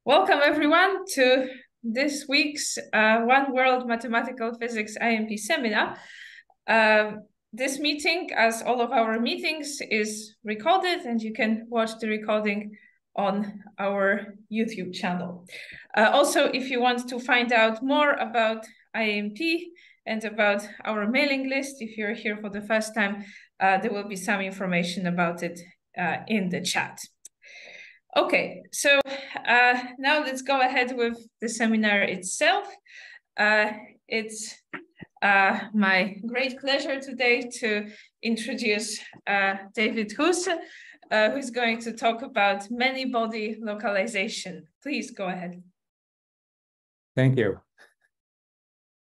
Welcome everyone to this week's One World Mathematical Physics IMP seminar. This meeting, as all of our meetings, is recorded and you can watch the recording on our YouTube channel. Also, if you want to find out more about IMP and about our mailing list, if you're here for the first time, there will be some information about it in the chat. Okay, so now let's go ahead with the seminar itself. It's my great pleasure today to introduce David Huse, who's going to talk about many-body localization. Please go ahead. Thank you.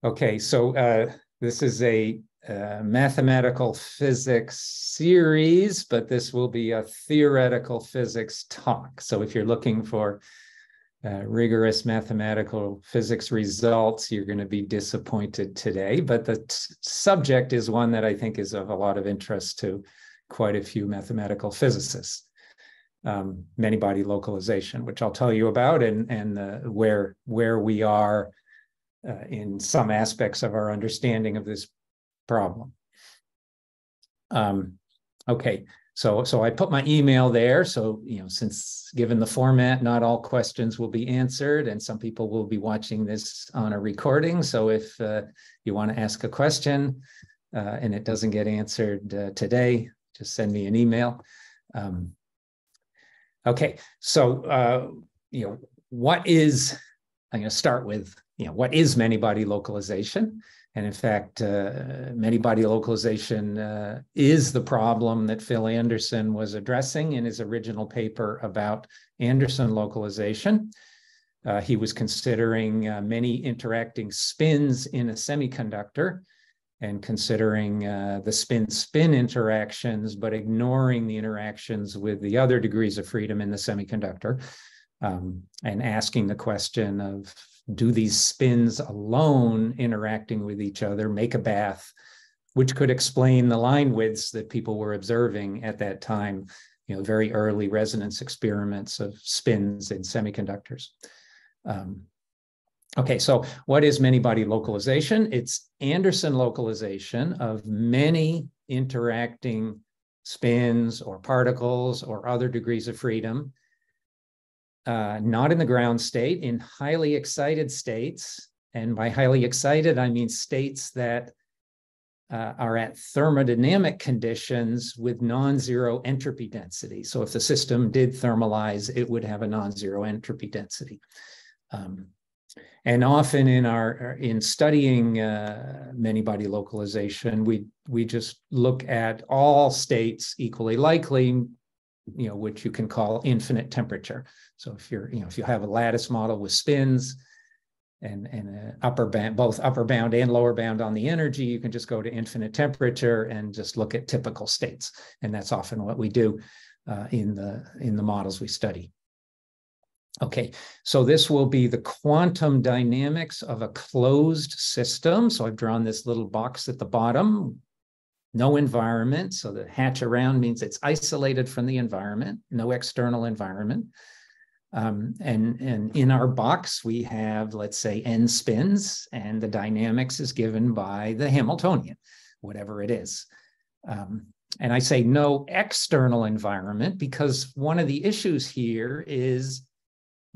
Okay, so this is a mathematical physics series, but this will be a theoretical physics talk. So if you're looking for rigorous mathematical physics results, you're going to be disappointed today. But the subject is one that I think is of a lot of interest to quite a few mathematical physicists. Many-body localization, which I'll tell you about, and where we are in some aspects of our understanding of this problem. Okay, so I put my email there. So, since given the format, not all questions will be answered, and some people will be watching this on a recording. So if you want to ask a question and it doesn't get answered today, just send me an email. Okay, so what is, I'm going to start with, what is many-body localization? And in fact, many-body localization is the problem that Phil Anderson was addressing in his original paper about Anderson localization. He was considering many interacting spins in a semiconductor and considering the spin-spin interactions, but ignoring the interactions with the other degrees of freedom in the semiconductor, and asking the question of, do these spins alone interacting with each other make a bath, which could explain the line widths that people were observing at that time, very early resonance experiments of spins in semiconductors. Okay, so what is many-body localization? It's Anderson localization of many interacting spins or particles or other degrees of freedom, not in the ground state, in highly excited states. And by highly excited, I mean states that are at thermodynamic conditions with non-zero entropy density. So if the system did thermalize, it would have a non-zero entropy density. And often in studying many-body localization, we just look at all states equally likely, which you can call infinite temperature. So if you have a lattice model with spins and upper band, both upper bound and lower bound on the energy, you can just go to infinite temperature and just look at typical states. And that's often what we do in the models we study. Okay, so this will be the quantum dynamics of a closed system. So I've drawn this little box at the bottom. No environment, so the hatch around means it's isolated from the environment, no external environment. And in our box, we have, let's say, n spins, and the dynamics is given by the Hamiltonian, whatever it is. And I say no external environment because one of the issues here is,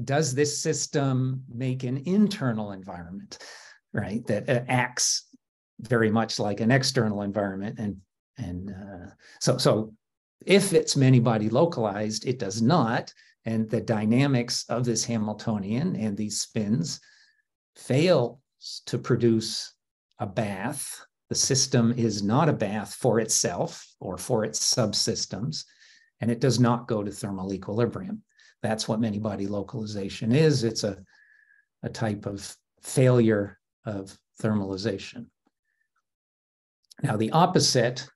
does this system make an internal environment, right, that acts very much like an external environment? And so if it's many-body localized, it does not. And the dynamics of this Hamiltonian and these spins fail to produce a bath. The system is not a bath for itself or for its subsystems, and it does not go to thermal equilibrium. That's what many-body localization is. It's a type of failure of thermalization. Now, the opposite,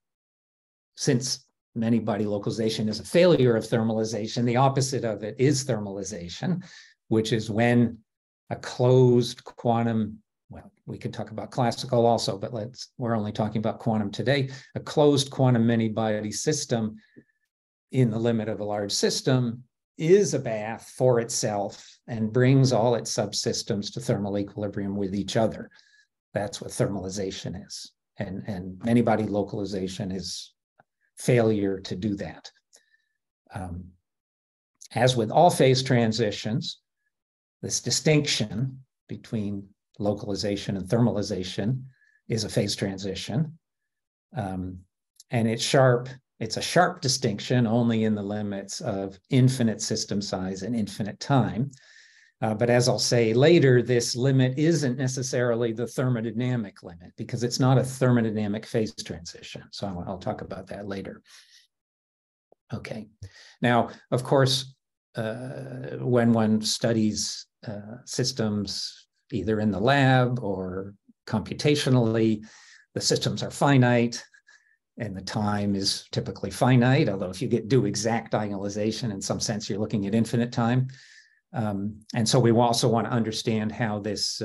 since many-body localization is a failure of thermalization, the opposite of it is thermalization, which is when a closed quantum, well, we could talk about classical also, but we're only talking about quantum today, a closed quantum many-body system in the limit of a large system is a bath for itself and brings all its subsystems to thermal equilibrium with each other. That's what thermalization is. And many-body localization is failure to do that. As with all phase transitions, this distinction between localization and thermalization is a phase transition. And it's sharp. It's a sharp distinction only in the limits of infinite system size and infinite time. But as I'll say later, this limit isn't necessarily the thermodynamic limit because it's not a thermodynamic phase transition. So I'll talk about that later. Okay. Now, of course, when one studies systems either in the lab or computationally, the systems are finite and the time is typically finite, although if you do exact diagonalization, in some sense, you're looking at infinite time. And so we also want to understand how this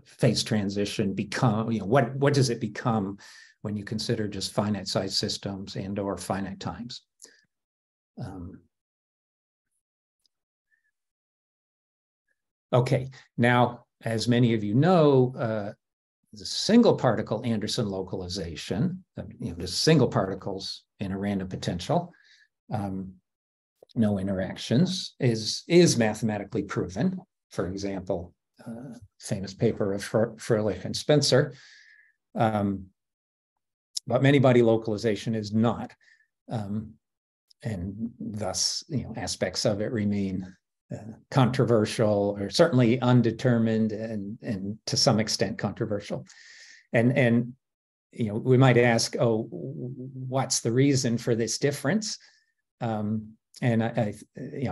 phase transition become, what does it become when you consider just finite size systems and or finite times. Okay, now, as many of you know, the single particle Anderson localization, just single particles in a random potential, no interactions, is mathematically proven. For example, famous paper of Froelich and Spencer. But many-body localization is not. And thus, aspects of it remain controversial, or certainly undetermined, and to some extent controversial. And we might ask, oh, what's the reason for this difference? And I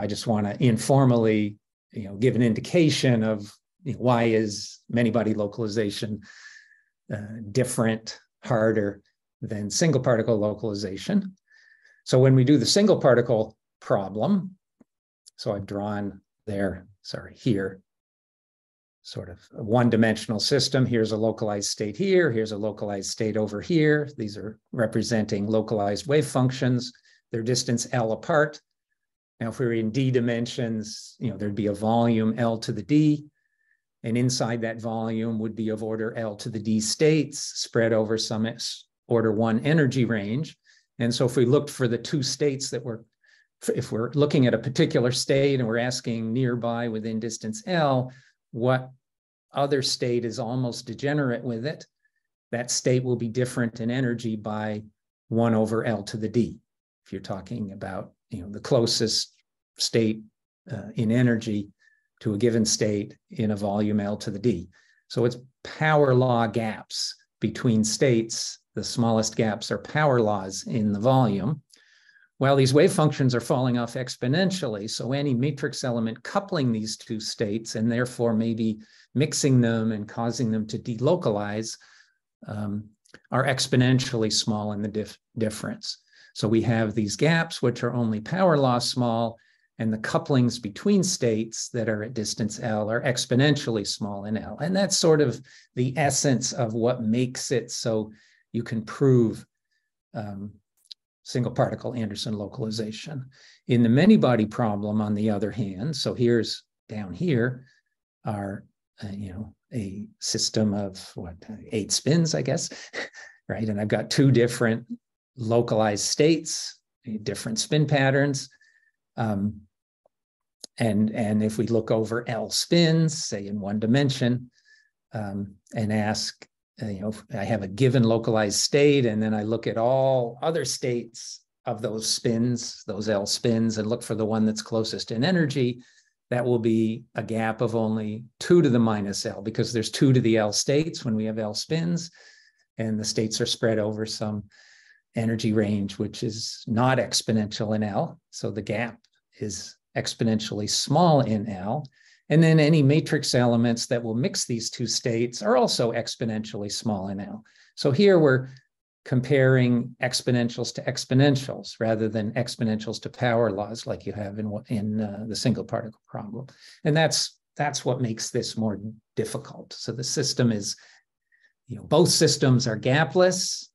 just want to informally, give an indication of why is many-body localization different, harder than single particle localization. So when we do the single particle problem, so I've drawn there, here, sort of a one-dimensional system. Here's a localized state here. Here's a localized state over here. These are representing localized wave functions. They're distance L apart. Now, if we were in D dimensions, there'd be a volume L to the D, and inside that volume would be of order L to the D states spread over some order 1 energy range. And so if we looked for the two states if we're looking at a particular state and we're asking nearby within distance L, what other state is almost degenerate with it, that state will be different in energy by 1 over L to the D. If you're talking about, the closest state in energy to a given state in a volume L to the D. So it's power law gaps between states. The smallest gaps are power laws in the volume. While these wave functions are falling off exponentially, so any matrix element coupling these two states and therefore maybe mixing them and causing them to delocalize are exponentially small in the difference. So we have these gaps, which are only power law small, and the couplings between states that are at distance L are exponentially small in L. And that's sort of the essence of what makes it so you can prove single particle Anderson localization. In the many-body problem, on the other hand, so here's down here are, a system of 8 spins, I guess, right? And I've got 2 different localized states, different spin patterns. And if we look over L spins, say in 1 dimension, and ask, I have a given localized state, and then I look at all other states of those spins, those L spins, and look for the one that's closest in energy, that will be a gap of only 2 to the minus L, because there's 2 to the L states when we have L spins, and the states are spread over some energy range, which is not exponential in L. So the gap is exponentially small in L. And then any matrix elements that will mix these 2 states are also exponentially small in L. So here we're comparing exponentials to exponentials rather than exponentials to power laws like you have in the single particle problem. And that's what makes this more difficult. So the system is, both systems are gapless,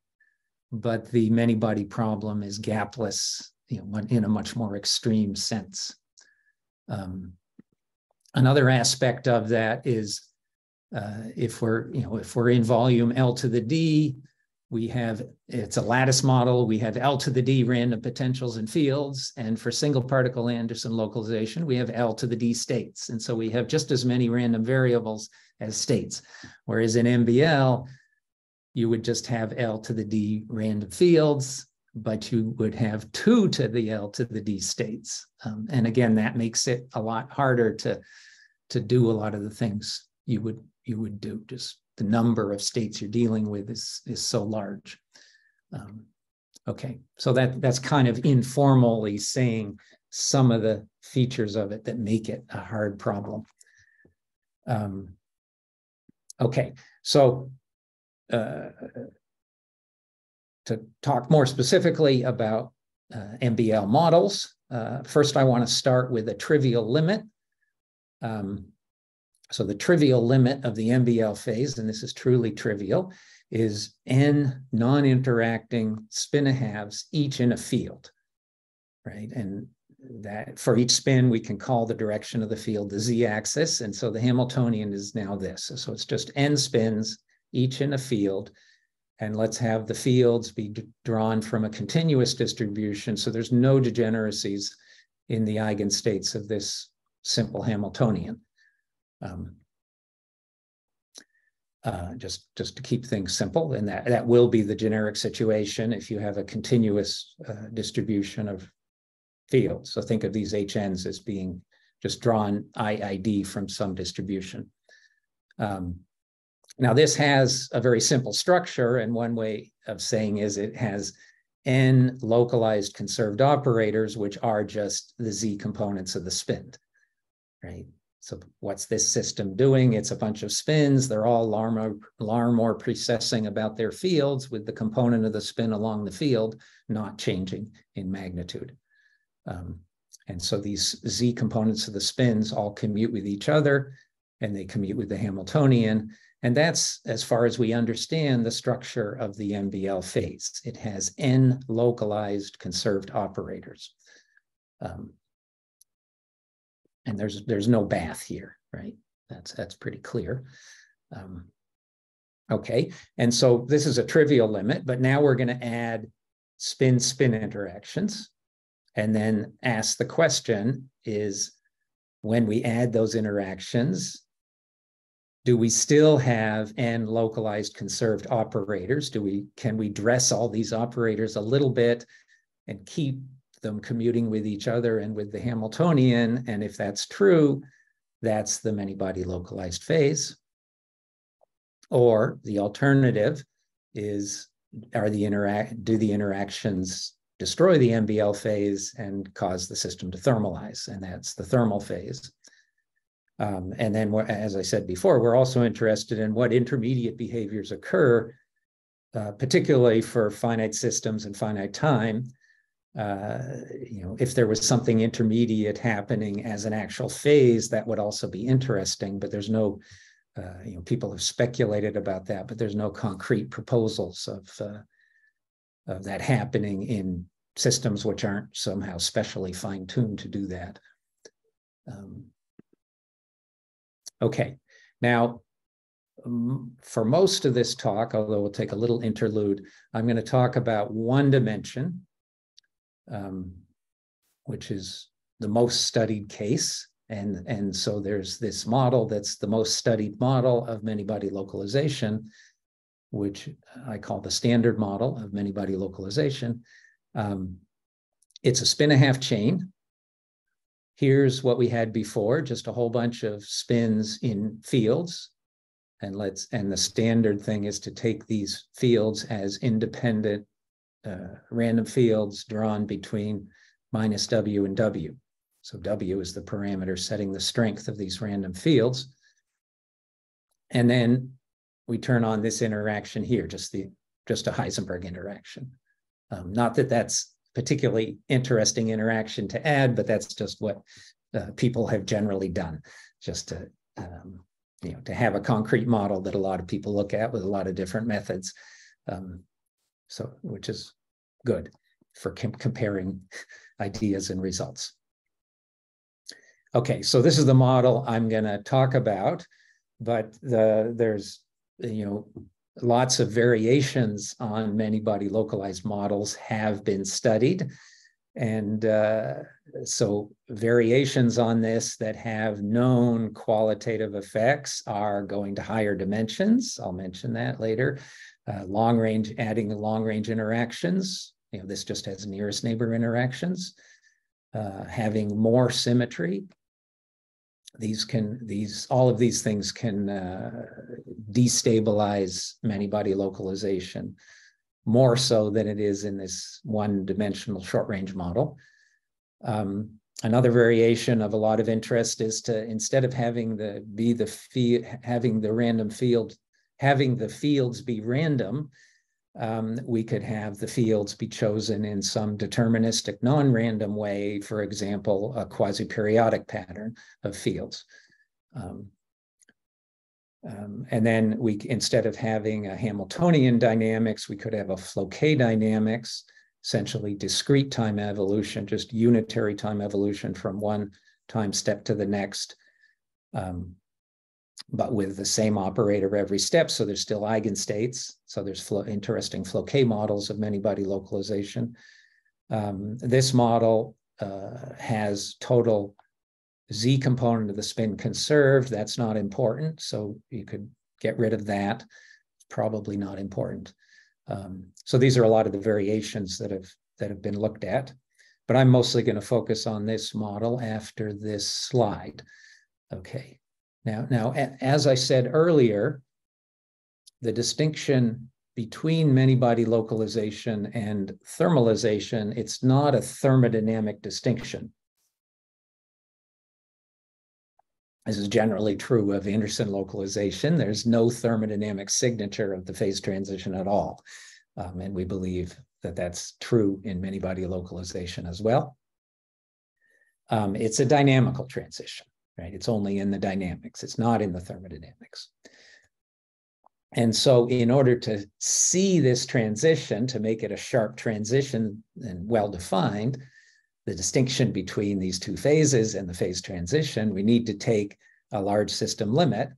but the many-body problem is gapless in a much more extreme sense. Another aspect of that is if we're in volume L to the D, it's a lattice model. We have L to the D random potentials and fields. And for single particle Anderson localization, we have L to the D states. And so we have just as many random variables as states. Whereas in MBL, you would just have L to the D random fields, but you would have 2 to the L to the D states. And again, that makes it a lot harder to do a lot of the things you would do. Just the number of states you're dealing with is so large. Okay, so that's kind of informally saying some of the features of it that make it a hard problem. Okay, so to talk more specifically about MBL models, first I want to start with a trivial limit. So the trivial limit of the MBL phase, and this is truly trivial, is n non-interacting spin-halves, each in a field, right? And that for each spin, we can call the direction of the field the z-axis. And so the Hamiltonian is now this. So it's just n spins, each in a field. And let's have the fields be drawn from a continuous distribution. So there's no degeneracies in the eigenstates of this simple Hamiltonian. Just to keep things simple, and that will be the generic situation if you have a continuous distribution of fields. So think of these HNs as being just drawn IID from some distribution. Now this has a very simple structure, and one way of saying is it has n localized conserved operators, which are just the z components of the spin, right? So what's this system doing? It's a bunch of spins. They're all Larmor precessing about their fields with the component of the spin along the field not changing in magnitude. And so these z components of the spins all commute with each other, and they commute with the Hamiltonian. And that's, as far as we understand, the structure of the MBL phase. It has n localized conserved operators. And there's no bath here, right? That's pretty clear. Okay, and so this is a trivial limit, but now we're going to add spin-spin interactions, and then ask the question is, when we add those interactions, do we still have n localized conserved operators? Can we dress all these operators a little bit and keep them commuting with each other and with the Hamiltonian? And if that's true, that's the many-body localized phase. Or the alternative is, do the interactions destroy the MBL phase and cause the system to thermalize? And that's the thermal phase. And then, as I said before, we're also interested in what intermediate behaviors occur, particularly for finite systems and finite time. If there was something intermediate happening as an actual phase, that would also be interesting, but there's no, people have speculated about that, but there's no concrete proposals of that happening in systems which aren't somehow specially fine-tuned to do that. Okay, now, for most of this talk, although we'll take a little interlude, I'm going to talk about one dimension, which is the most studied case. And so there's this model that's the most studied model of many-body localization, which I call the standard model of many-body localization. It's a spin-and-a-half chain. Here's what we had before, just a whole bunch of spins in fields. And the standard thing is to take these fields as independent random fields drawn between minus W and W. So W is the parameter setting the strength of these random fields. And then we turn on this interaction here, just a Heisenberg interaction. Not that that's particularly interesting interaction to add, but that's just what people have generally done, just to have a concrete model that a lot of people look at with a lot of different methods. Which is good. for comparing ideas and results. Okay, so this is the model I'm going to talk about, but there's lots of variations on many-body localized models have been studied. And so variations on this that have known qualitative effects are going to higher dimensions. I'll mention that later. Adding long-range interactions. This just has nearest neighbor interactions. Having more symmetry. All of these things can destabilize many-body localization more so than it is in this one-dimensional short-range model. Another variation of a lot of interest is to, instead of having the fields be random, we could have the fields be chosen in some deterministic non-random way, for example, a quasi-periodic pattern of fields. And then instead of having a Hamiltonian dynamics, we could have a Floquet dynamics, essentially discrete time evolution, just unitary time evolution from one time step to the next, but with the same operator every step. So there's still eigenstates. So there's interesting Floquet models of many-body localization. This model has total Z component of the spin conserved. That's not important. So you could get rid of that. It's probably not important. So these are a lot of the variations that have been looked at. But I'm mostly going to focus on this model after this slide. Okay. Now, as I said earlier, the distinction between many-body localization and thermalization, it's not a thermodynamic distinction. This is generally true of Anderson localization. There's no thermodynamic signature of the phase transition at all. And we believe that that's true in many-body localization as well. It's a dynamical transition, right? It's only in the dynamics. It's not in the thermodynamics. And so in order to see this transition, to make it a sharp transition and well-defined, the distinction between these two phases and the phase transition, we need to take a large system limit,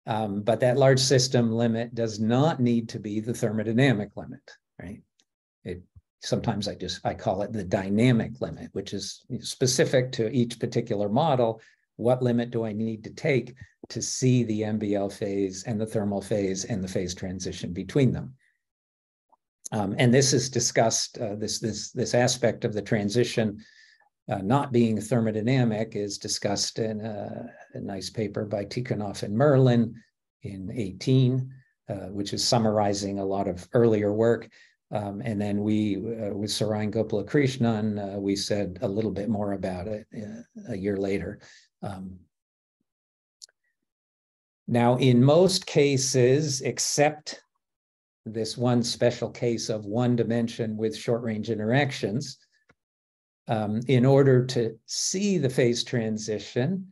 but that large system limit does not need to be the thermodynamic limit, right? Sometimes I call it the dynamic limit, which is specific to each particular model. What limit do I need to take to see the MBL phase and the thermal phase and the phase transition between them? And this is discussed, this aspect of the transition not being thermodynamic is discussed in a nice paper by Tikhonov and Merlin in 18, which is summarizing a lot of earlier work. And then we, with Sarayan Gopalakrishnan, we said a little bit more about it a year later. Now, in most cases, except this one special case of one dimension with short-range interactions, in order to see the phase transition,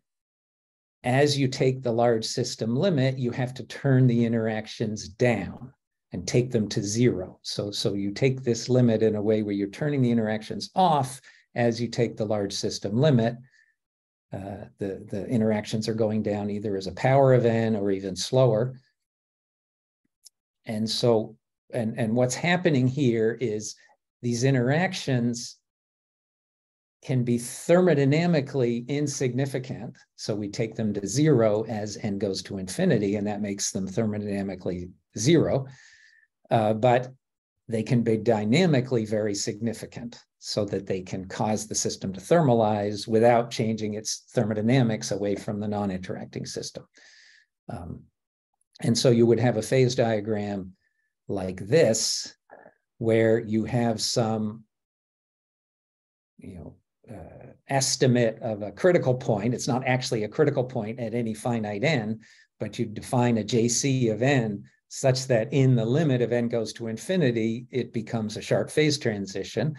as you take the large system limit, you have to turn the interactions down and take them to zero. So you take this limit in a way where you're turning the interactions off as you take the large system limit. The interactions are going down either as a power of n or even slower. And so, and what's happening here is these interactions can be thermodynamically insignificant. So we take them to zero as n goes to infinity, and that makes them thermodynamically zero. But they can be dynamically very significant so that they can cause the system to thermalize without changing its thermodynamics away from the non-interacting system. And so you would have a phase diagram like this, where you have some, estimate of a critical point. It's not actually a critical point at any finite n, but you define a JC of n such that in the limit of n goes to infinity, it becomes a sharp phase transition.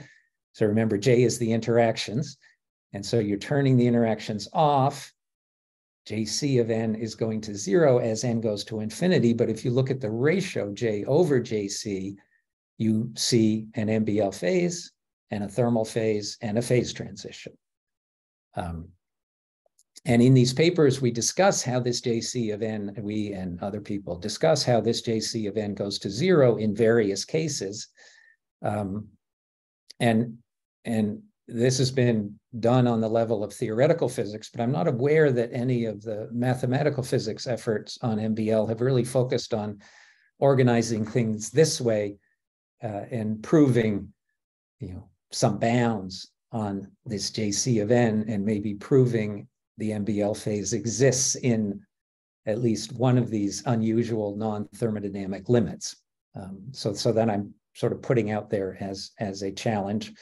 So remember, J is the interactions. And so you're turning the interactions off. JC of n is going to zero as n goes to infinity. But if you look at the ratio J over JC, you see an MBL phase and a thermal phase and a phase transition. And in these papers, we discuss how this JC of n, we and other people discuss how this JC of n goes to 0 in various cases. And this has been done on the level of theoretical physics, but I'm not aware that any of the mathematical physics efforts on MBL have really focused on organizing things this way and proving, some bounds on this JC of n, and maybe proving the MBL phase exists in at least one of these unusual non-thermodynamic limits. So then I'm sort of putting out there as a challenge,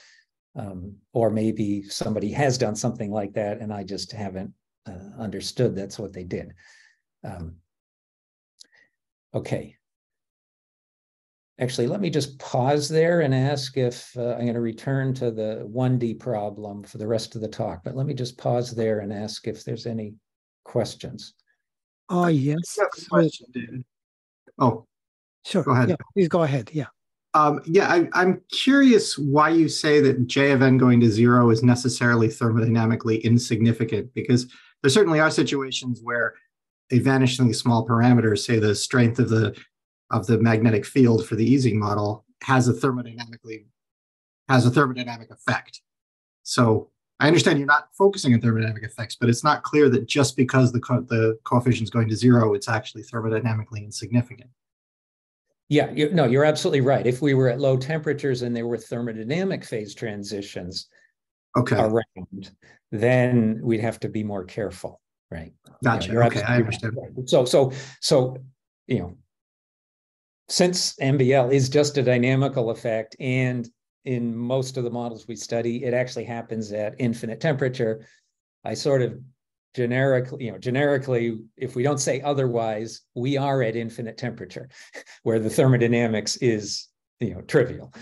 or maybe somebody has done something like that and I just haven't understood that's what they did. Okay. Actually, let me just pause there and ask if I'm going to return to the 1D problem for the rest of the talk, but let me just pause there and ask if there's any questions. Yes. Question, David. Oh, Sure. go ahead. Yeah, please go ahead. Yeah. I'm curious why you say that J of n going to 0 is necessarily thermodynamically insignificant, because there certainly are situations where a vanishingly small parameter, say the strength of the magnetic field for the Ising model, has a thermodynamic effect. So I understand you're not focusing on thermodynamic effects, but it's not clear that just because the coefficient is going to 0, it's actually thermodynamically insignificant. Yeah, you're absolutely right. If we were at low temperatures and there were thermodynamic phase transitions around, then we'd have to be more careful, right? Gotcha. Okay, I understand. Right. So since MBL is just a dynamical effect, and in most of the models we study, it actually happens at infinite temperature, I sort of generically, if we don't say otherwise, we are at infinite temperature, where the thermodynamics is, trivial,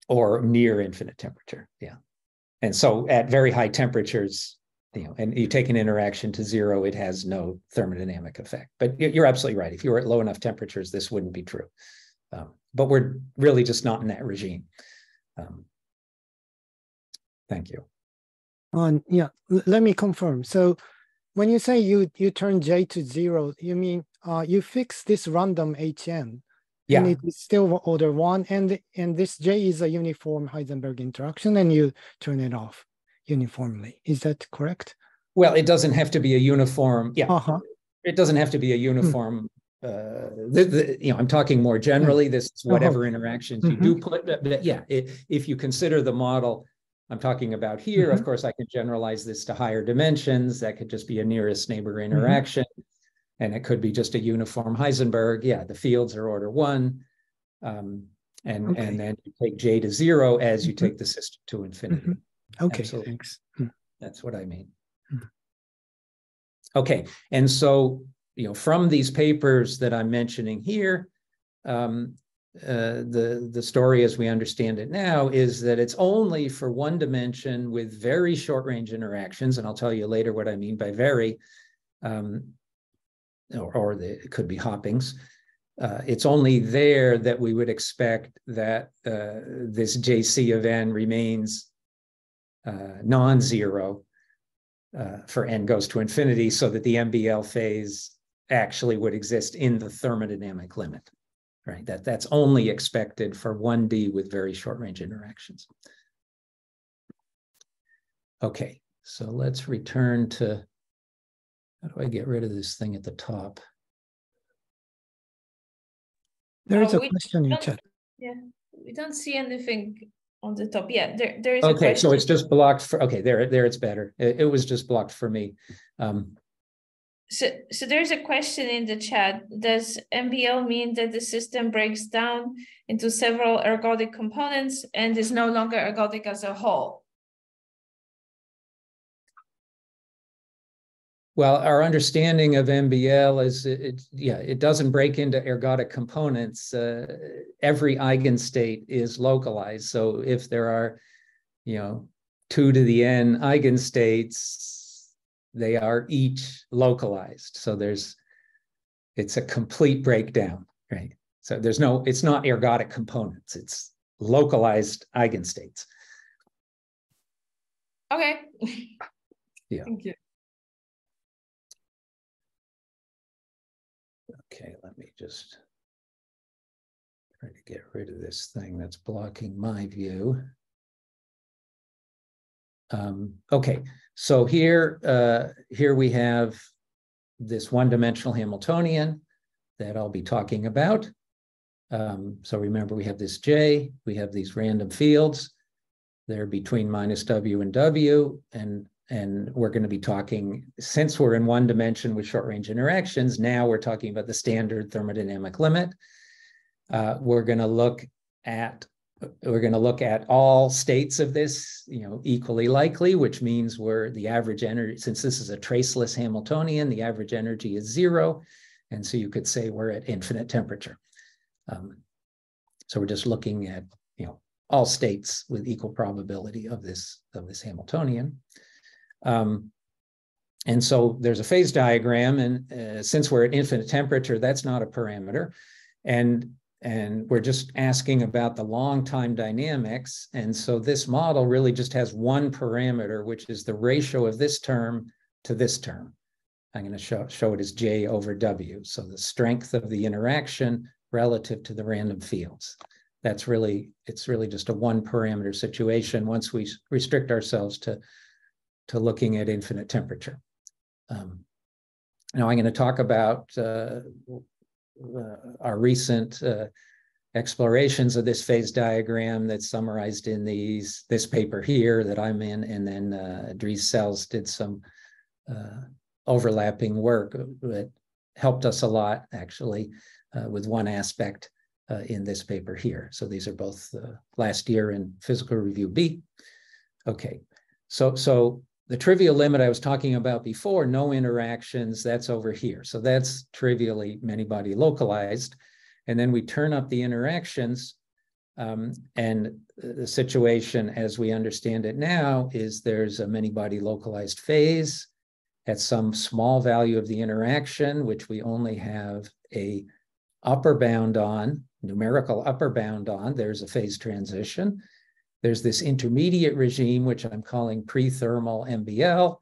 or near infinite temperature. Yeah. And so at very high temperatures, and you take an interaction to 0, it has no thermodynamic effect. But you're absolutely right. If you were at low enough temperatures, this wouldn't be true. But we're really just not in that regime. Thank you. Yeah, let me confirm. So when you say you turn J to 0, you mean you fix this random Hn, yeah, and it is still order 1, and this J is a uniform Heisenberg interaction, and you turn it off uniformly. Is that correct? Well, it doesn't have to be a uniform. Yeah, it doesn't have to be a uniform. I'm talking more generally. This is whatever interactions you do put. But yeah, if you consider the model I'm talking about here, of course, I can generalize this to higher dimensions. That could just be a nearest neighbor interaction. And it could be just a uniform Heisenberg. Yeah, the fields are order 1. And then you take J to 0 as you take the system to infinity. Okay, absolutely. Thanks. That's what I mean. Okay, and so, from these papers that I'm mentioning here, the story as we understand it now is that it's only for one dimension with very short range interactions, and I'll tell you later what I mean by very, it could be hoppings. It's only there that we would expect that this JC of n remains non-zero for n goes to infinity, so that the MBL phase actually would exist in the thermodynamic limit. Right, that's only expected for 1D with very short range interactions. Okay, so let's return to, how do I get rid of this thing at the top? There is a question in chat. Yeah, we don't see anything on the top. Yeah, there is a question. Okay, so it's just blocked for, okay, there it's better. It was just blocked for me. So there's a question in the chat. Does MBL mean that the system breaks down into several ergodic components and is no longer ergodic as a whole? Well, our understanding of MBL is it doesn't break into ergodic components. Every eigenstate is localized. So if there are, 2 to the n eigenstates, they are each localized. So it's a complete breakdown, right? So it's not ergodic components. localized eigenstates. Okay. Yeah. Thank you. Okay, let me just try to get rid of this thing that's blocking my view. Okay, so here we have this one-dimensional Hamiltonian that I'll be talking about. So remember, we have this J, we have these random fields. They're between minus W and W, and we're going to be talking, since we're in one dimension with short-range interactions, now we're talking about the standard thermodynamic limit. We're going to look at all states of this, equally likely, which means the average energy, since this is a traceless Hamiltonian, the average energy is 0, and so you could say we're at infinite temperature. So we're just looking at all states with equal probability of this Hamiltonian. And so there's a phase diagram, and since we're at infinite temperature, that's not a parameter. And we're just asking about the long time dynamics. And so this model really just has one parameter, which is the ratio of this term to this term. I'm going to show it as J over W. So the strength of the interaction relative to the random fields. It's really just a one parameter situation once we restrict ourselves to looking at infinite temperature. Now I'm going to talk about our recent explorations of this phase diagram that's summarized in this paper here that I'm in, and then Dries Sells did some overlapping work that helped us a lot, actually, with one aspect in this paper here. So these are both last year in Physical Review B. Okay, so the trivial limit I was talking about before, no interactions, that's over here. So that's trivially many-body localized. And then we turn up the interactions, and the situation as we understand it now is there's a many-body localized phase at some small value of the interaction, which we only have a upper bound on, numerical upper bound on. There's a phase transition. There's this intermediate regime, which I'm calling prethermal MBL,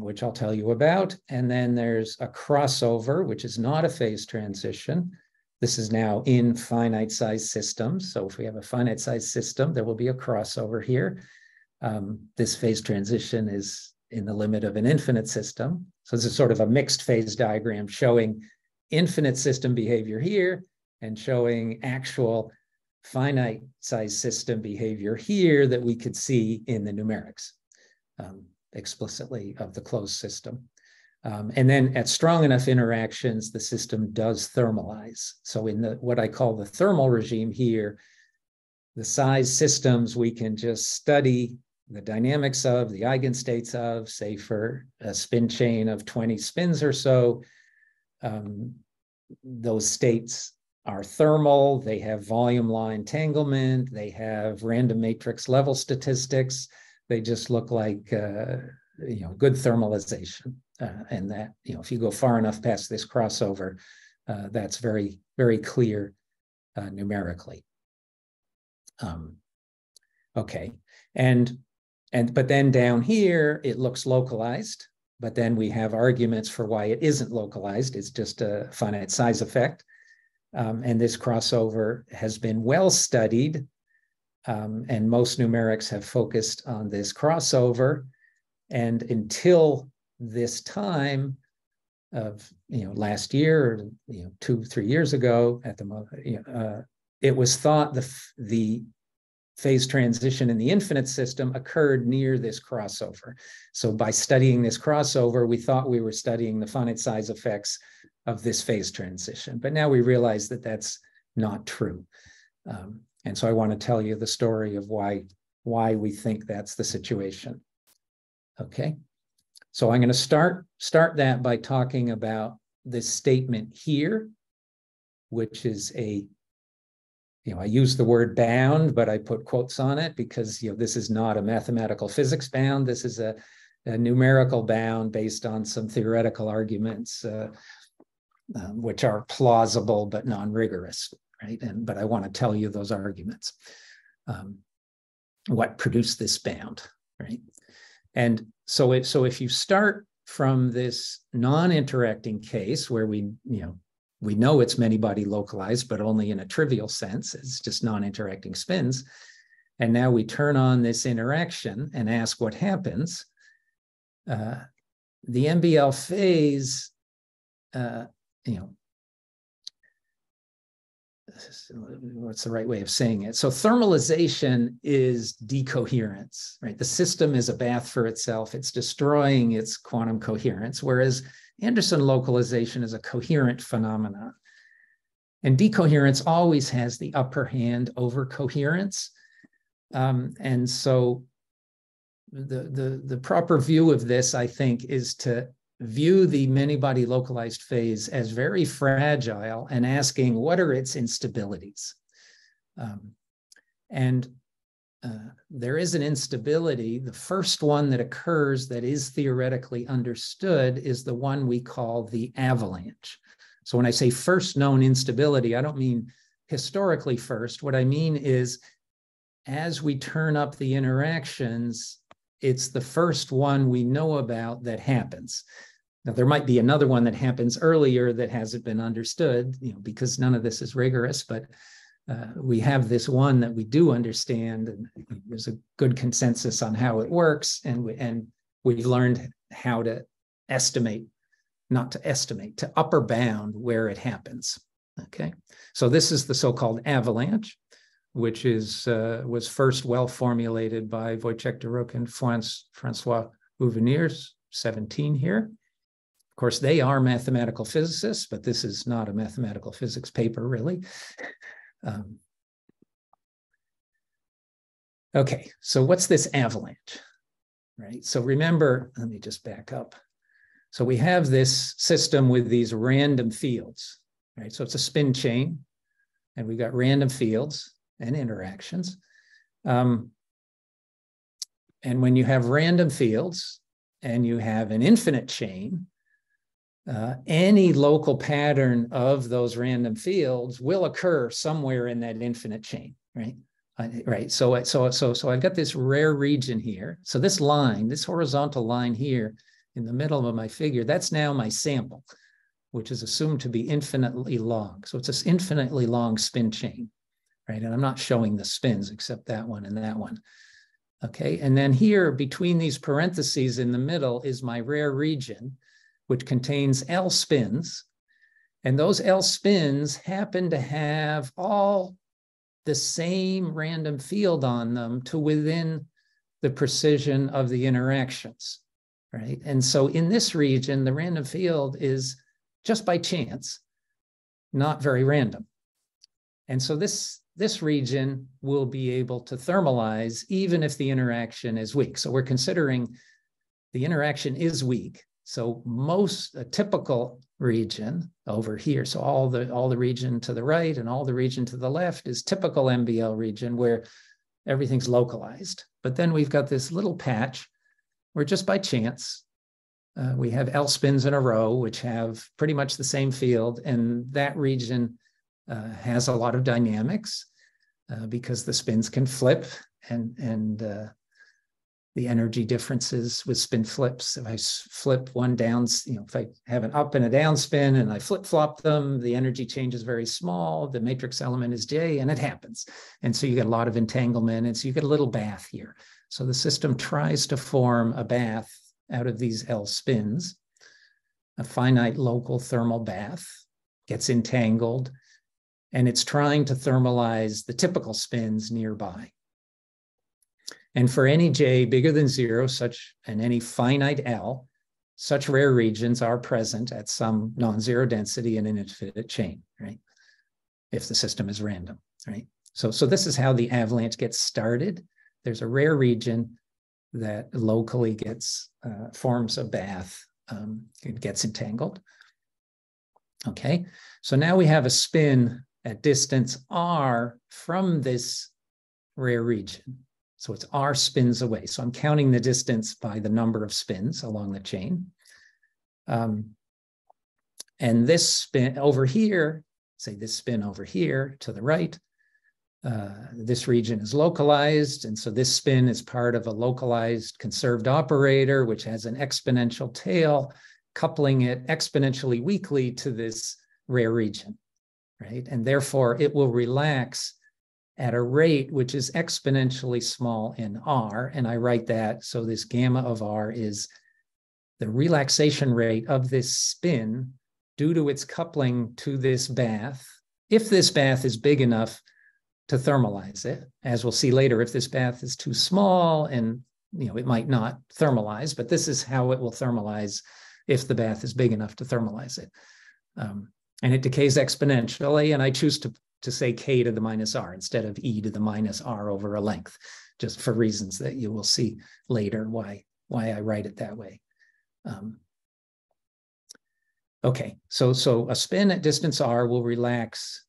which I'll tell you about. And then there's a crossover, which is not a phase transition. This is now in finite size systems. So if we have a finite size system, there will be a crossover here. This phase transition is in the limit of an infinite system. So this is sort of a mixed phase diagram showing infinite system behavior here and showing actual finite size system behavior here that we could see in the numerics explicitly of the closed system. And then at strong enough interactions, the system does thermalize. So in what I call the thermal regime here, the size systems we can just study the dynamics of, the eigenstates of, say for a spin chain of 20 spins or so, those states are thermal, they have volume law entanglement, they have random matrix level statistics, they just look like good thermalization. And that, if you go far enough past this crossover, that's very, very clear numerically. Okay, but then down here, it looks localized, but then we have arguments for why it isn't localized. It's just a finite size effect. And this crossover has been well studied, and most numerics have focused on this crossover. And until this time of last year, or 2-3 years ago, at the moment, it was thought the phase transition in the infinite system occurred near this crossover. So by studying this crossover, we thought we were studying the finite size effects of this phase transition. But now we realize that that's not true. And so I want to tell you the story of why we think that's the situation. Okay, so I'm going to start that by talking about this statement here, which is I use the word bound, but I put quotes on it because this is not a mathematical physics bound. This is a numerical bound based on some theoretical arguments, which are plausible but non-rigorous. right? But I want to tell you those arguments. What produced this bound, right? And so if you start from this non-interacting case where we know it's many-body localized, but only in a trivial sense, it's just non-interacting spins. And now we turn on this interaction and ask what happens. The MBL phase, what's the right way of saying it? So thermalization is decoherence, right? The system is a bath for itself. It's destroying its quantum coherence, whereas Anderson localization is a coherent phenomenon. And decoherence always has the upper hand over coherence. And so the proper view of this, I think, is to view the many-body localized phase as very fragile and asking what are its instabilities. There is an instability. The first one that occurs that is theoretically understood is the one we call the avalanche. So when I say first known instability, I don't mean historically first. What I mean is as we turn up the interactions, it's the first one we know about that happens. Now, there might be another one that happens earlier that hasn't been understood, because none of this is rigorous, but we have this one that we do understand, and there's a good consensus on how it works, and we've learned how to estimate, not to estimate, to upper bound where it happens, okay? So this is the so-called avalanche, which was first well formulated by Wojciech Deruk and Francois Ouveniers, 17 here. Of course, they are mathematical physicists, but this is not a mathematical physics paper, really. Okay, so what's this avalanche, right? So remember, let me just back up. So we have this system with these random fields, right? So it's a spin chain, and we've got random fields and interactions. And when you have random fields and you have an infinite chain, any local pattern of those random fields will occur somewhere in that infinite chain, right? Right. So I've got this rare region here. So this line, this horizontal line here in the middle of my figure, that's now my sample, which is assumed to be infinitely long. So it's this infinitely long spin chain, right? And I'm not showing the spins except that one and that one. Okay. And then here between these parentheses in the middle is my rare region, which contains L spins. And those L spins happen to have all the same random field on them to within the precision of the interactions, right? And so in this region, the random field is just by chance, not very random. And so this region will be able to thermalize even if the interaction is weak. So we're considering the interaction is weak. So a typical region over here, so all the region to the right and all the region to the left is typical MBL region where everything's localized. But then we've got this little patch where just by chance, we have L spins in a row, which have pretty much the same field. And that region has a lot of dynamics because the spins can flip and the energy differences with spin flips. If I flip one down, if I have an up and a down spin and I flip-flop them, the energy change is very small. The matrix element is J, and it happens. And so you get a lot of entanglement, and so you get a little bath here. So the system tries to form a bath out of these L spins. A finite local thermal bath gets entangled, and it's trying to thermalize the typical spins nearby. And for any J bigger than 0, and any finite L, such rare regions are present at some non-zero density in an infinite chain, right? If the system is random, right? So this is how the avalanche gets started. There's a rare region that locally forms a bath, it gets entangled. Okay, so now we have a spin at distance r from this rare region. So it's r spins away. So I'm counting the distance by the number of spins along the chain. And this spin over here say this spin over here to the right. This region is localized, and so this spin is part of a localized conserved operator, which has an exponential tail, coupling it exponentially weakly to this rare region, right? And therefore, it will relax at a rate which is exponentially small in R, and I write that, so this gamma of R is the relaxation rate of this spin due to its coupling to this bath. If this bath is big enough to thermalize it, as we'll see later, if this bath is too small and it might not thermalize, but this is how it will thermalize if the bath is big enough to thermalize it. And it decays exponentially, and I choose to say k to the minus r instead of e to the minus r over a length, just for reasons that you will see later why I write it that way. Okay, so a spin at distance r will relax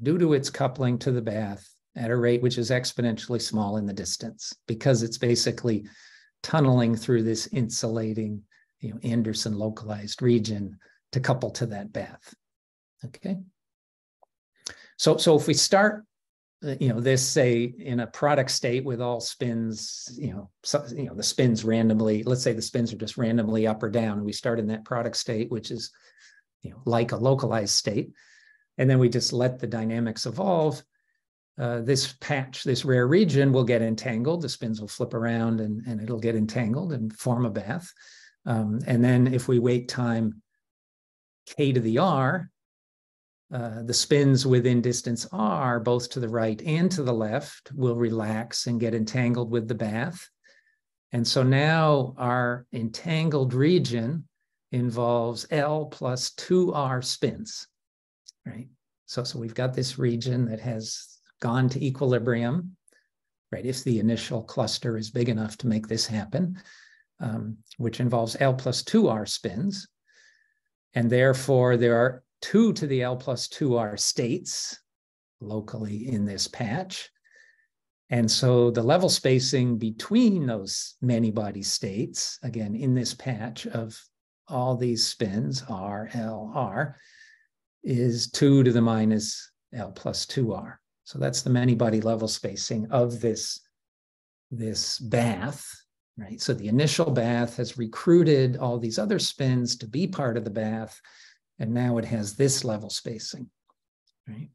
due to its coupling to the bath at a rate which is exponentially small in the distance, because it's basically tunneling through this insulating, Anderson localized region to couple to that bath. Okay. So if we start, this, say, in a product state with all spins, the spins randomly, let's say the spins are just randomly up or down, and we start in that product state, which is, like a localized state. And then we just let the dynamics evolve. This patch, this rare region will get entangled. The spins will flip around and it'll get entangled and form a bath. And then if we wait time k to the r, the spins within distance r, both to the right and to the left, will relax and get entangled with the bath. And so now our entangled region involves L plus 2r spins. Right. So we've got this region that has gone to equilibrium, right? If the initial cluster is big enough to make this happen, which involves L plus 2r spins. And therefore, there are 2 to the L plus 2r states locally in this patch. And so the level spacing between those many-body states, again, in this patch of all these spins, R, L, R, is 2 to the minus L plus 2r. So that's the many-body level spacing of this bath, right? So the initial bath has recruited all these other spins to be part of the bath, and now it has this level spacing, right?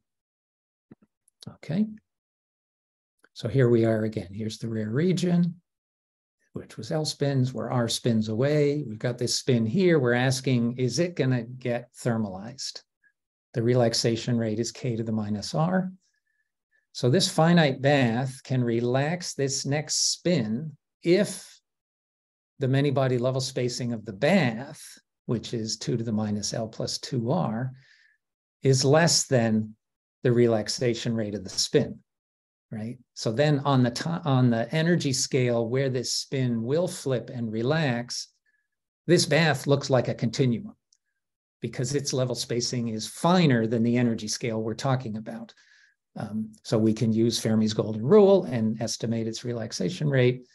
Okay. So here we are again. Here's the rare region, which was L spins, where R spins away. We've got this spin here. We're asking, is it going to get thermalized? The relaxation rate is k to the minus r. So this finite bath can relax this next spin if the many-body level spacing of the bath, which is 2 to the minus L plus 2r, is less than the relaxation rate of the spin, right? So then on the energy scale where this spin will flip and relax, this bath looks like a continuum, because its level spacing is finer than the energy scale we're talking about. So we can use Fermi's golden rule and estimate its relaxation rate,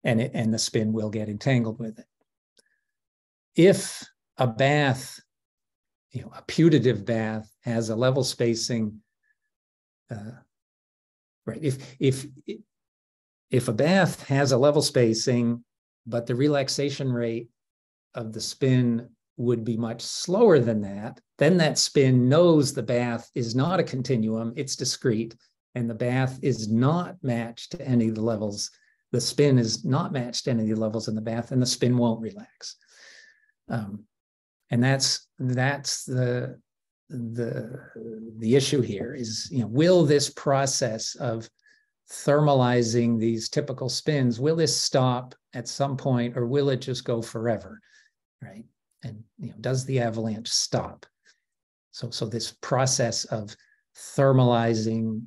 and the spin will get entangled with it. If a bath, a putative bath, has a level spacing, right? If a bath has a level spacing, but the relaxation rate of the spin would be much slower than that, then that spin knows the bath is not a continuum, it's discrete, and the bath is not matched to any of the levels. The spin is not matched to any of the levels in the bath, and the spin won't relax. And that's the issue here is, will this process of thermalizing these typical spins, will this stop at some point, or will it just go forever? Right? And does the avalanche stop? So this process of thermalization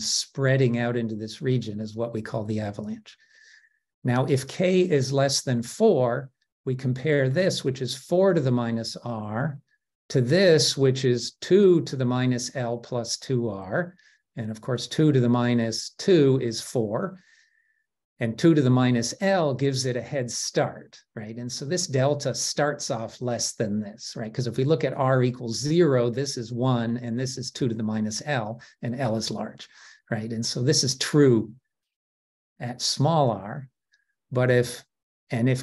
spreading out into this region is what we call the avalanche. Now, if k is less than 4, we compare this, which is 4 to the minus r, to this, which is 2 to the minus L plus 2r. And of course, 2 to the minus 2 is 4. And 2 to the minus L gives it a head start, right? And so this delta starts off less than this, right? Because if we look at R equals 0, this is 1, and this is 2 to the minus L, and L is large, right? And so this is true at small r, but if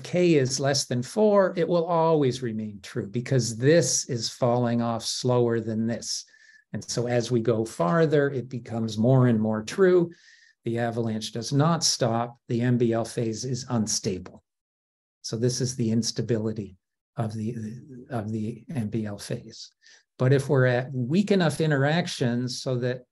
K is less than 4, it will always remain true because this is falling off slower than this. And so as we go farther, it becomes more and more true. The avalanche does not stop. The MBL phase is unstable. So this is the instability of the MBL phase. But if we're at weak enough interactions so that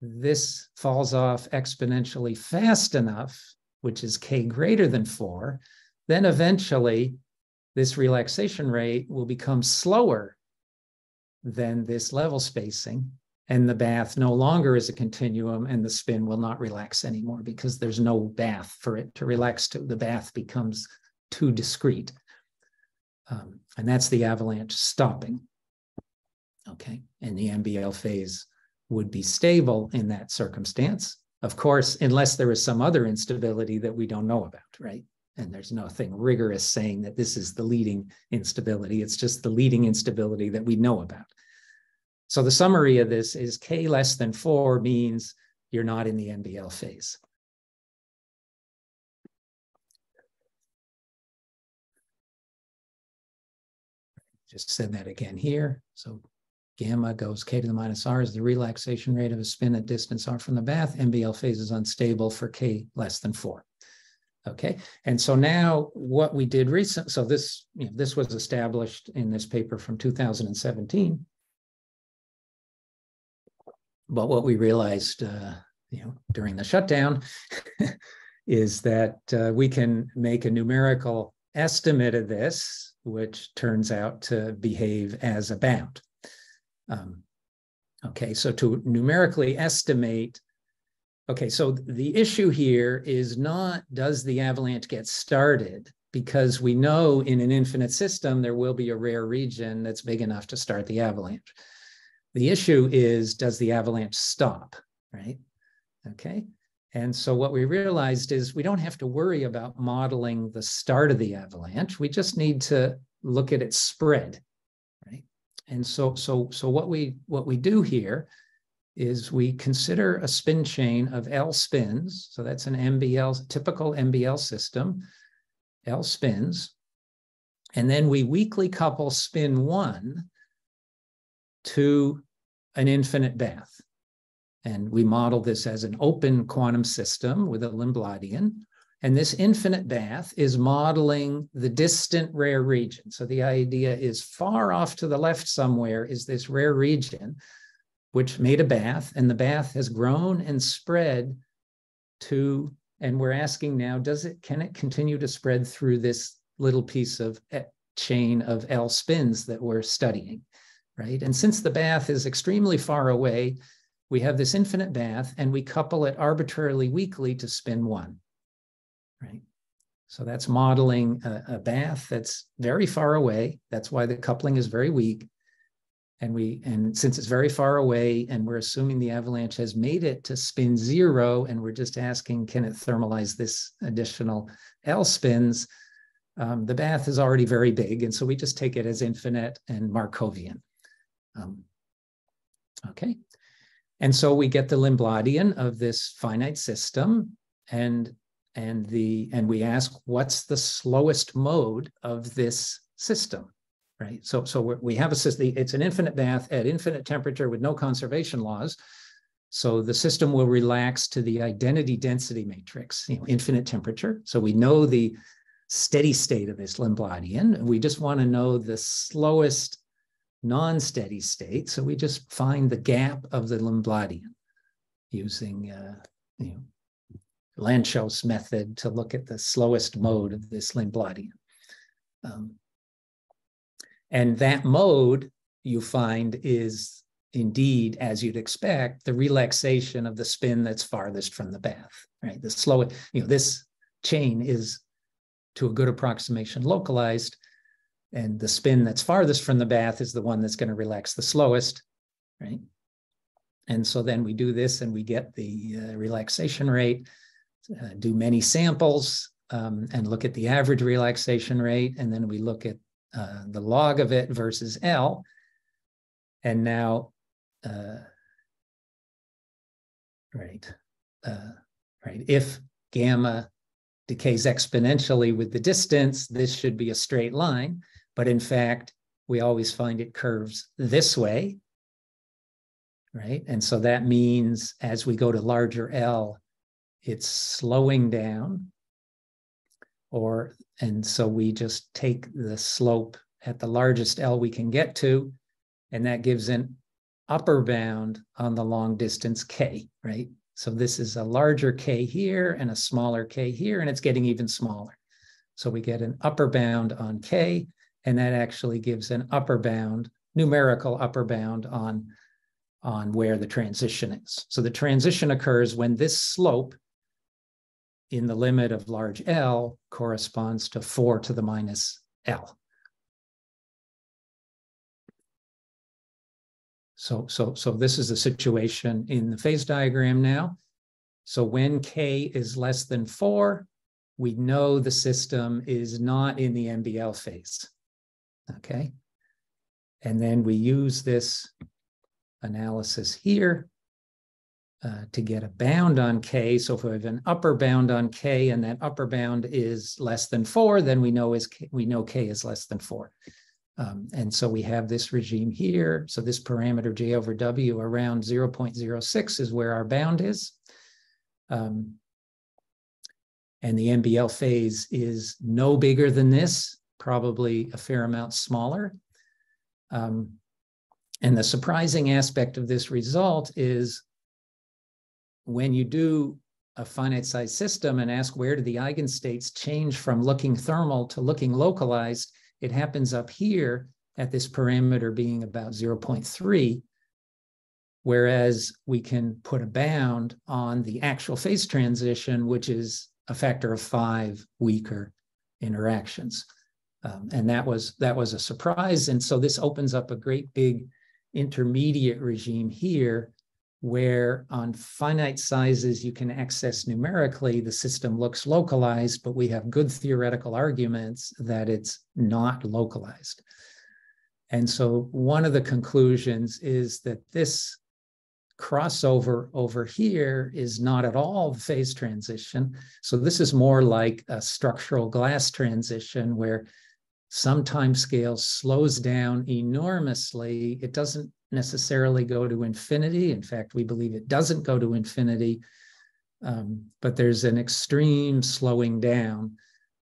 this falls off exponentially fast enough, which is K greater than 4, then eventually this relaxation rate will become slower than this level spacing, and the bath no longer is a continuum, and the spin will not relax anymore because there's no bath for it to relax to. The bath becomes too discrete. And that's the avalanche stopping. Okay, and the MBL phase would be stable in that circumstance. Of course, unless there is some other instability that we don't know about, right? And there's nothing rigorous saying that this is the leading instability. It's just the leading instability that we know about. So the summary of this is K less than 4 means you're not in the MBL phase. Just said that again here. So gamma goes K to the minus R is the relaxation rate of a spin at distance R from the bath. MBL phase is unstable for K less than 4. Okay, and so now what we did recently, so this, this was established in this paper from 2017. But what we realized, during the shutdown is that we can make a numerical estimate of this, which turns out to behave as a bound. Okay, so to numerically estimate, okay, so the issue here is not does the avalanche get started, because we know in an infinite system there will be a rare region that's big enough to start the avalanche. The issue is, does the avalanche stop, right? Okay, and so what we realized is we don't have to worry about modeling the start of the avalanche. We just need to look at its spread, right? And so what we do here is we consider a spin chain of L spins. So that's an MBL, typical MBL system, L spins. And then we weakly couple spin 1 to an infinite bath. And we model this as an open quantum system with a Lindbladian. And this infinite bath is modeling the distant rare region. So the idea is far off to the left somewhere is this rare region, which made a bath, and the bath has grown and spread to, and we're asking now, can it continue to spread through this little piece of chain of L spins that we're studying, right? And since the bath is extremely far away, we have this infinite bath and we couple it arbitrarily weakly to spin 1, right? So that's modeling a bath that's very far away. That's why the coupling is very weak. And since it's very far away and we're assuming the avalanche has made it to spin 0, and we're just asking, can it thermalize this additional L spins? The bath is already very big. And so we just take it as infinite and Markovian. Okay. And so we get the Lindbladian of this finite system, and we ask, what's the slowest mode of this system? Right. So we have a system, it's an infinite bath at infinite temperature with no conservation laws. So the system will relax to the identity density matrix, infinite temperature. So we know the steady state of this Lindbladian. We just want to know the slowest non-steady state. So we just find the gap of the Lindbladian using Lanczos method to look at the slowest mode of this Lindbladian. And that mode, you find, is indeed, as you'd expect, the relaxation of the spin that's farthest from the bath, right? The slow, this chain is, to a good approximation, localized, and the spin that's farthest from the bath is the one that's going to relax the slowest, right? And so then we do this and we get the relaxation rate. do many samples and look at the average relaxation rate, and then we look at the log of it versus L. And now, if gamma decays exponentially with the distance, this should be a straight line. But in fact, we always find it curves this way, right? And so that means as we go to larger L, it's slowing down. And so we just take the slope at the largest L we can get to, and that gives an upper bound on the long distance K, right? So this is a larger K here and a smaller K here, and it's getting even smaller. So we get an upper bound on K, and that actually gives an upper bound, numerical upper bound on where the transition is. So the transition occurs when this slope in the limit of large L corresponds to 4 to the minus L. So this is the situation in the phase diagram now. So when K is less than 4, we know the system is not in the MBL phase, okay? And then we use this analysis here to get a bound on K. So if we have an upper bound on K and that upper bound is less than 4, then we know K is less than 4. And so we have this regime here. So this parameter J over W around 0.06 is where our bound is. And the MBL phase is no bigger than this, probably a fair amount smaller. And the surprising aspect of this result is when you do a finite size system and ask where do the eigenstates change from looking thermal to looking localized, it happens up here at this parameter being about 0.3, whereas we can put a bound on the actual phase transition, which is a factor of 5 weaker interactions. And that was a surprise. And so this opens up a great big intermediate regime here, where on finite sizes you can access numerically, the system looks localized, but we have good theoretical arguments that it's not localized. And so one of the conclusions is that this crossover over here is not at all the phase transition. So this is more like a structural glass transition where some time scale slows down enormously. It doesn't necessarily go to infinity. In fact, we believe it doesn't go to infinity, but there's an extreme slowing down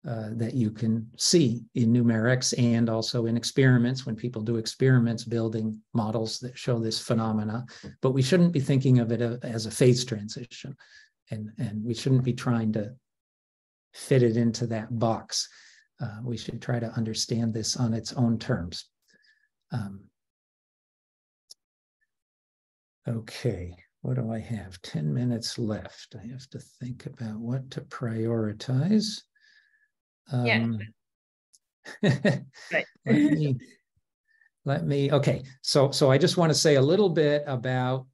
that you can see in numerics and also in experiments when people do experiments building models that show this phenomena. But we shouldn't be thinking of it as a phase transition, and we shouldn't be trying to fit it into that box. We should try to understand this on its own terms. Okay, what do I have? 10 minutes left. I have to think about what to prioritize. Yeah. Right. let me, okay. So I just want to say a little bit about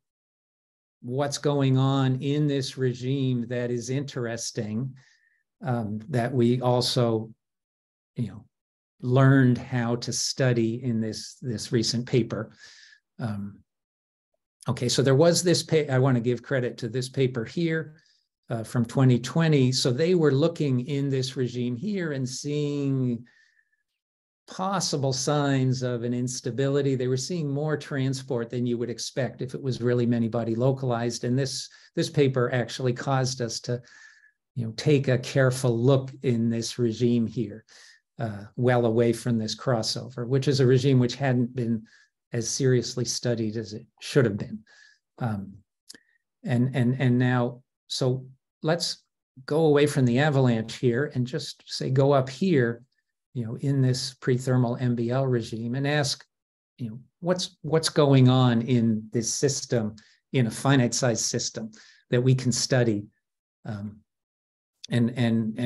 what's going on in this regime that is interesting, that we also, learned how to study in this recent paper. Okay, so there was this I want to give credit to this paper here from 2020. So they were looking in this regime here and seeing possible signs of an instability. They were seeing more transport than you would expect if it was really many-body localized. And this paper actually caused us to take a careful look in this regime here, well away from this crossover, which is a regime which hadn't been as seriously studied as it should have been. And now, so let's go away from the avalanche here and just say, go up here, in this prethermal MBL regime and ask, what's going on in this system, in a finite size system that we can study. And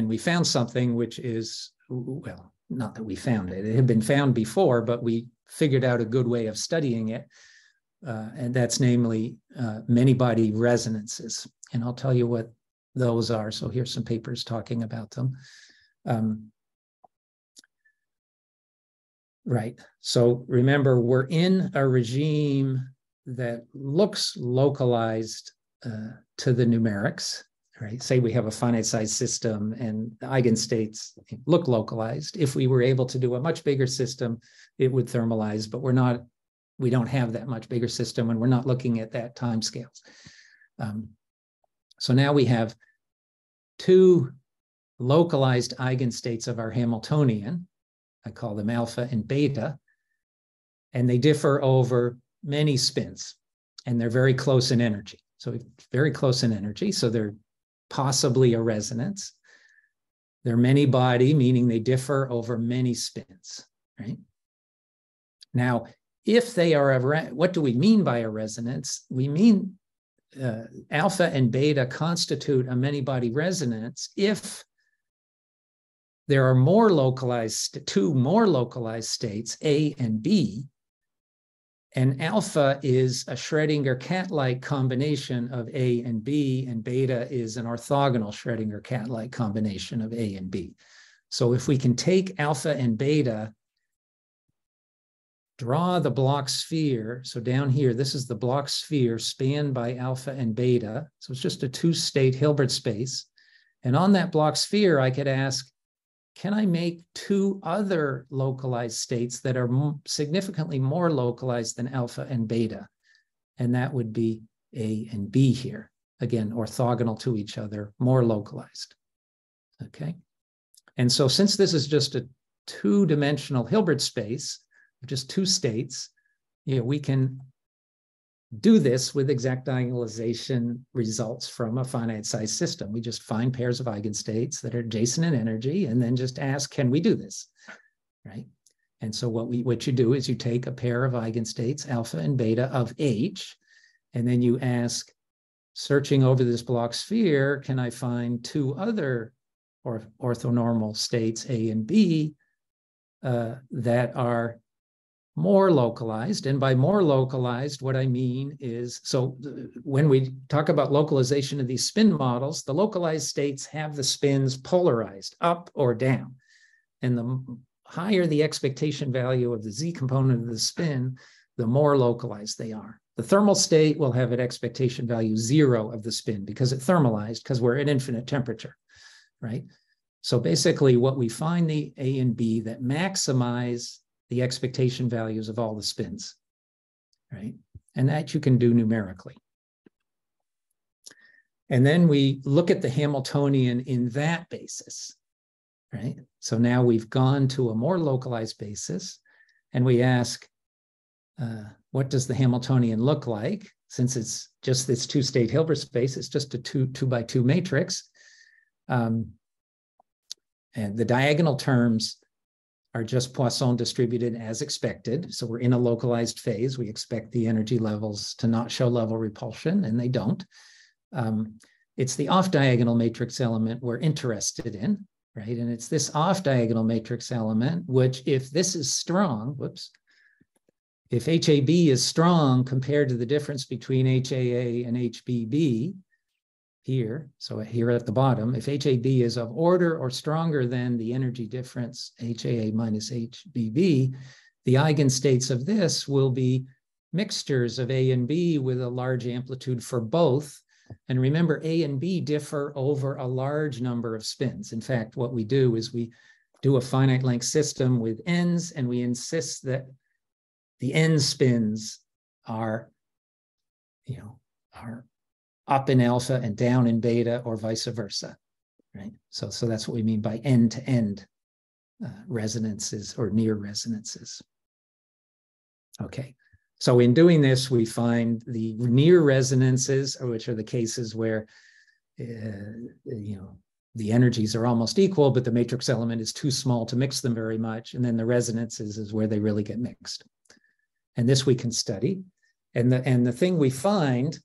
we found something which is, well, not that we found it, it had been found before, but we figured out a good way of studying it. And that's namely many-body resonances. And I'll tell you what those are. So here's some papers talking about them. Right. So remember, we're in a regime that looks localized to the numerics, right? Say we have a finite size system and the eigenstates look localized. If we were able to do a much bigger system, it would thermalize, but we don't have that much bigger system and we're not looking at that time scales. So now we have two localized eigenstates of our Hamiltonian. I call them alpha and beta, and they differ over many spins, and they're very close in energy. So very close in energy, so they're possibly a resonance. They're many body, meaning they differ over many spins, right? Now, if they are what do we mean by a resonance? We mean alpha and beta constitute a many-body resonance if there are two more localized states, A and B, and alpha is a Schrödinger cat-like combination of A and B, and beta is an orthogonal Schrödinger cat-like combination of A and B. So if we can take alpha and beta, draw the Bloch sphere, so down here, this is the Bloch sphere spanned by alpha and beta, so it's just a two-state Hilbert space, and on that Bloch sphere, I could ask, can I make two other localized states that are significantly more localized than alpha and beta? And that would be A and B here. Again, orthogonal to each other, more localized. Okay. And so since this is just a two-dimensional Hilbert space, just two states, we can do this with exact diagonalization results from a finite size system. We just find pairs of eigenstates that are adjacent in energy and then just ask, can we do this, right? And so what you do is you take a pair of eigenstates, alpha and beta of H, and then you ask, searching over this Bloch sphere, can I find two other orthonormal states, A and B, that are more localized? And by more localized, what I mean is, so when we talk about localization of these spin models, the localized states have the spins polarized up or down. And the higher the expectation value of the Z component of the spin, the more localized they are. The thermal state will have an expectation value 0 of the spin because it thermalized, because we're at infinite temperature, right? So basically what we find the A and B that maximize the expectation values of all the spins, right? And that you can do numerically. And then we look at the Hamiltonian in that basis, right? So now we've gone to a more localized basis and we ask, what does the Hamiltonian look like? Since it's just this two-state Hilbert space, it's just a two by two matrix. And the diagonal terms are just Poisson distributed as expected. So we're in a localized phase. We expect the energy levels to not show level repulsion, and they don't. It's the off-diagonal matrix element we're interested in, right? And it's this off-diagonal matrix element, which if this is strong, if HAB is strong compared to the difference between HAA and HBB, here, so here at the bottom, if HAB is of order or stronger than the energy difference HAA minus HBB, the eigenstates of this will be mixtures of A and B with a large amplitude for both. And remember, A and B differ over a large number of spins. In fact, what we do is we do a finite length system with ends, and we insist that the end spins are up in alpha and down in beta, or vice versa, right? So that's what we mean by end-to-end resonances or near resonances. Okay, so in doing this, we find the near resonances, which are the cases where the energies are almost equal, but the matrix element is too small to mix them very much, and then the resonances is where they really get mixed. And this we can study, and the thing we find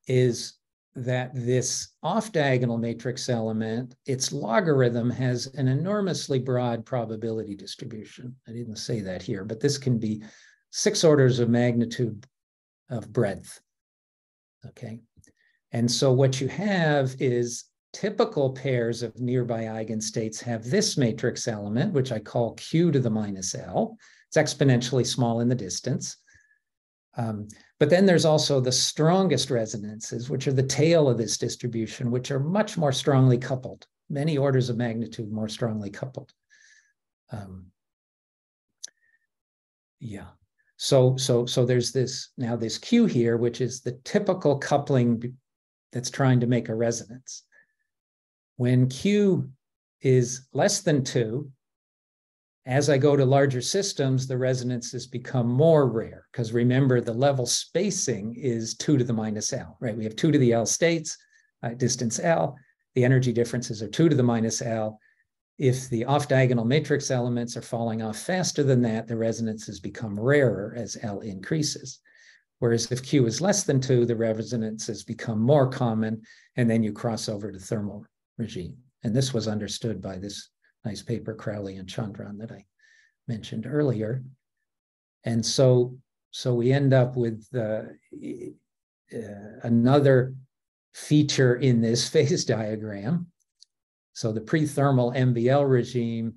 is that this off-diagonal matrix element, its logarithm has an enormously broad probability distribution. I didn't say that here, but this can be 6 orders of magnitude of breadth, okay? And so what you have is typical pairs of nearby eigenstates have this matrix element, which I call Q to the minus L. It's exponentially small in the distance. But then there's also the strongest resonances, which are the tail of this distribution, which are much more strongly coupled, many orders of magnitude more strongly coupled. So there's this Q here, which is the typical coupling that's trying to make a resonance. When Q is less than 2, as I go to larger systems, the resonances become more rare, because remember, the level spacing is 2 to the minus L, right? We have 2 to the L states, distance L. The energy differences are 2 to the minus L. If the off-diagonal matrix elements are falling off faster than that, the resonances become rarer as L increases. Whereas if Q is less than 2, the resonances become more common, and then you cross over to thermal regime. And this was understood by this nice paper, Crowley and Chandran, that I mentioned earlier. And so we end up with another feature in this phase diagram. So the prethermal MBL regime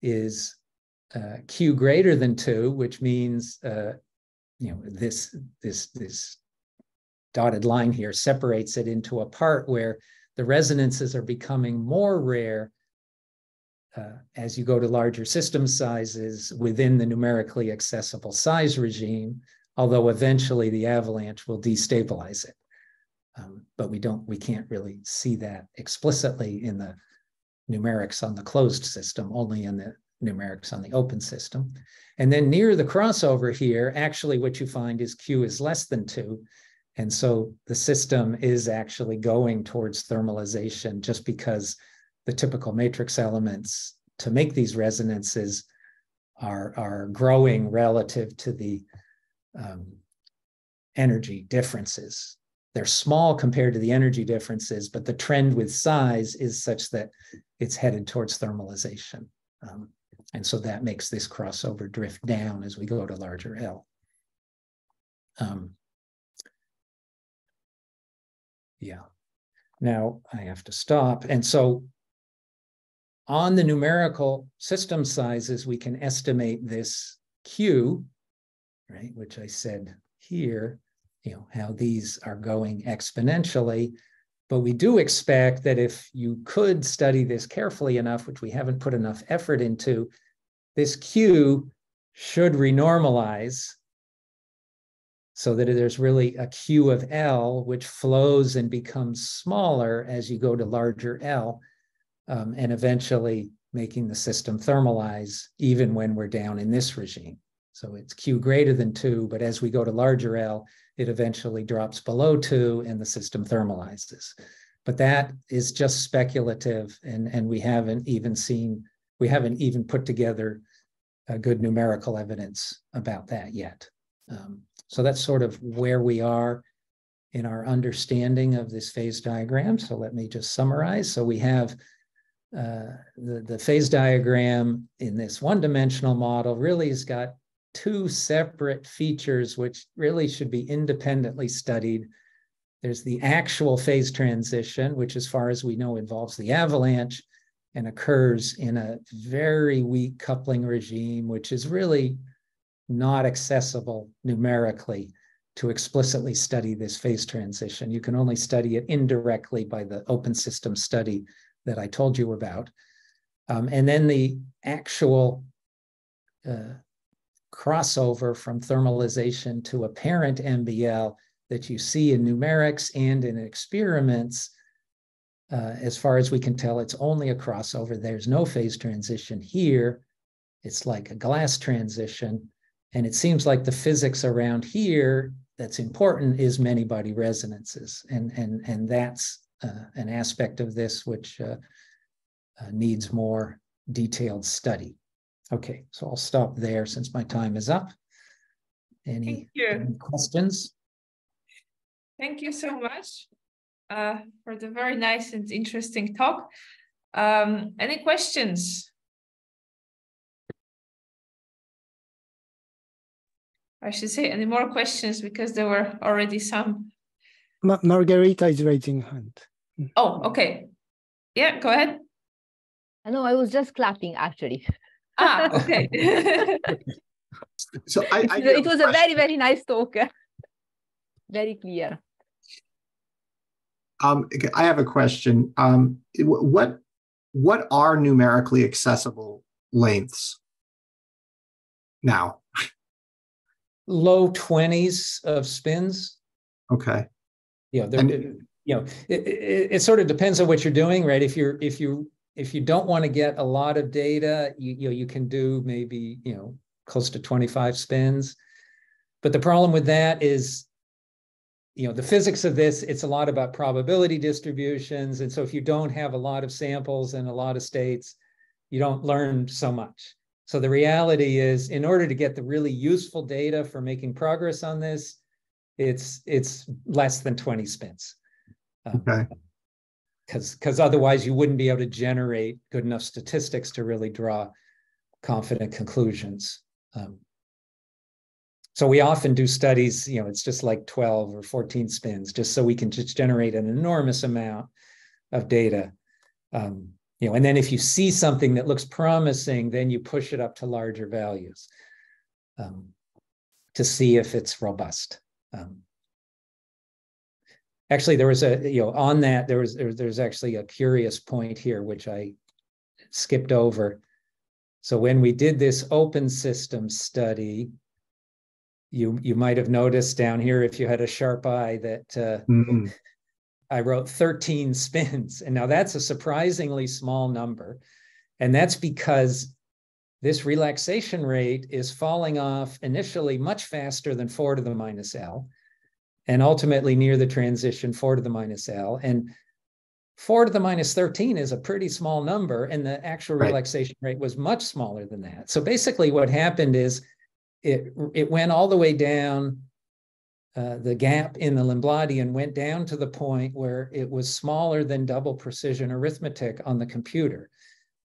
is Q greater than 2, which means this dotted line here separates it into a part where the resonances are becoming more rare as you go to larger system sizes within the numerically accessible size regime, although eventually the avalanche will destabilize it. But we can't really see that explicitly in the numerics on the closed system, only in the numerics on the open system. And then near the crossover here, actually what you find is Q is less than 2. And so the system is actually going towards thermalization just because the typical matrix elements to make these resonances are growing relative to the energy differences. They're small compared to the energy differences, but the trend with size is such that it's headed towards thermalization. And so that makes this crossover drift down as we go to larger L. Now I have to stop. And so on the numerical system sizes, we can estimate this Q, right, which I said here, how these are going exponentially. But we do expect that if you could study this carefully enough, which we haven't put enough effort into, this Q should renormalize so that there's really a Q of L, which flows and becomes smaller as you go to larger L, and eventually making the system thermalize even when we're down in this regime. So it's Q greater than 2, but as we go to larger L, it eventually drops below 2 and the system thermalizes. But that is just speculative, and we haven't even put together a good numerical evidence about that yet. So that's sort of where we are in our understanding of this phase diagram. So let me just summarize. So we have the phase diagram in this one-dimensional model really has got 2 separate features which really should be independently studied. There's the actual phase transition, which as far as we know involves the avalanche and occurs in a very weak coupling regime, which is really not accessible numerically to explicitly study this phase transition. You can only study it indirectly by the open system study that I told you about. And then the actual crossover from thermalization to apparent MBL that you see in numerics and in experiments, as far as we can tell, it's only a crossover. There's no phase transition here. It's like a glass transition. And it seems like the physics around here that's important is many-body resonances. And that's an aspect of this which needs more detailed study. Okay, so I'll stop there since my time is up. Any questions? Thank you so much for the very nice and interesting talk. Any questions? I should say any more questions because there were already some Margarita is raising hand. Oh, okay. Yeah, go ahead. No, I was just clapping, actually. Ah, okay. So it was a very, very nice talk. Very clear. I have a question. What are numerically accessible lengths now? Low 20s of spins. Okay. It sort of depends on what you're doing, right? If you don't want to get a lot of data, you can do maybe close to 25 spins. But the problem with that is, the physics of this, it's a lot about probability distributions. And so if you don't have a lot of samples and a lot of states, you don't learn so much. So the reality is, in order to get the really useful data for making progress on this, it's less than 20 spins. Okay. Because otherwise you wouldn't be able to generate good enough statistics to really draw confident conclusions. So we often do studies, it's just like 12 or 14 spins, just so we can just generate an enormous amount of data. And then if you see something that looks promising, then you push it up to larger values to see if it's robust. Actually, there was on that, there's actually a curious point here, which I skipped over. So when we did this open system study, you might have noticed down here, if you had a sharp eye, that I wrote 13 spins. And now that's a surprisingly small number. And that's because this relaxation rate is falling off initially much faster than 4 to the minus L, and ultimately near the transition 4 to the minus L. And 4 to the minus 13 is a pretty small number, and the actual relaxation rate was much smaller than that. So basically what happened is it went all the way down, the gap in the Lombardian went down to the point where it was smaller than double precision arithmetic on the computer.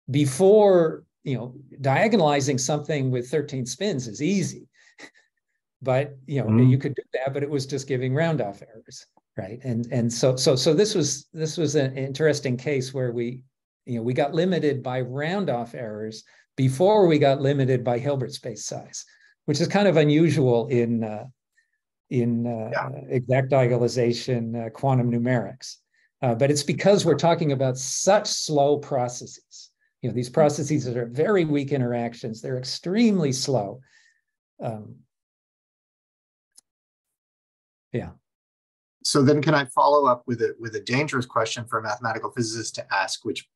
Before, diagonalizing something with 13 spins is easy, but you could do that, but it was just giving round off errors, right? And so this was an interesting case where we got limited by round off errors before we got limited by Hilbert space size, which is kind of unusual in exact diagonalization quantum numerics. But it's because we're talking about such slow processes. These processes that are very weak interactions, they're extremely slow. So then can I follow up with a dangerous question for a mathematical physicist to ask, which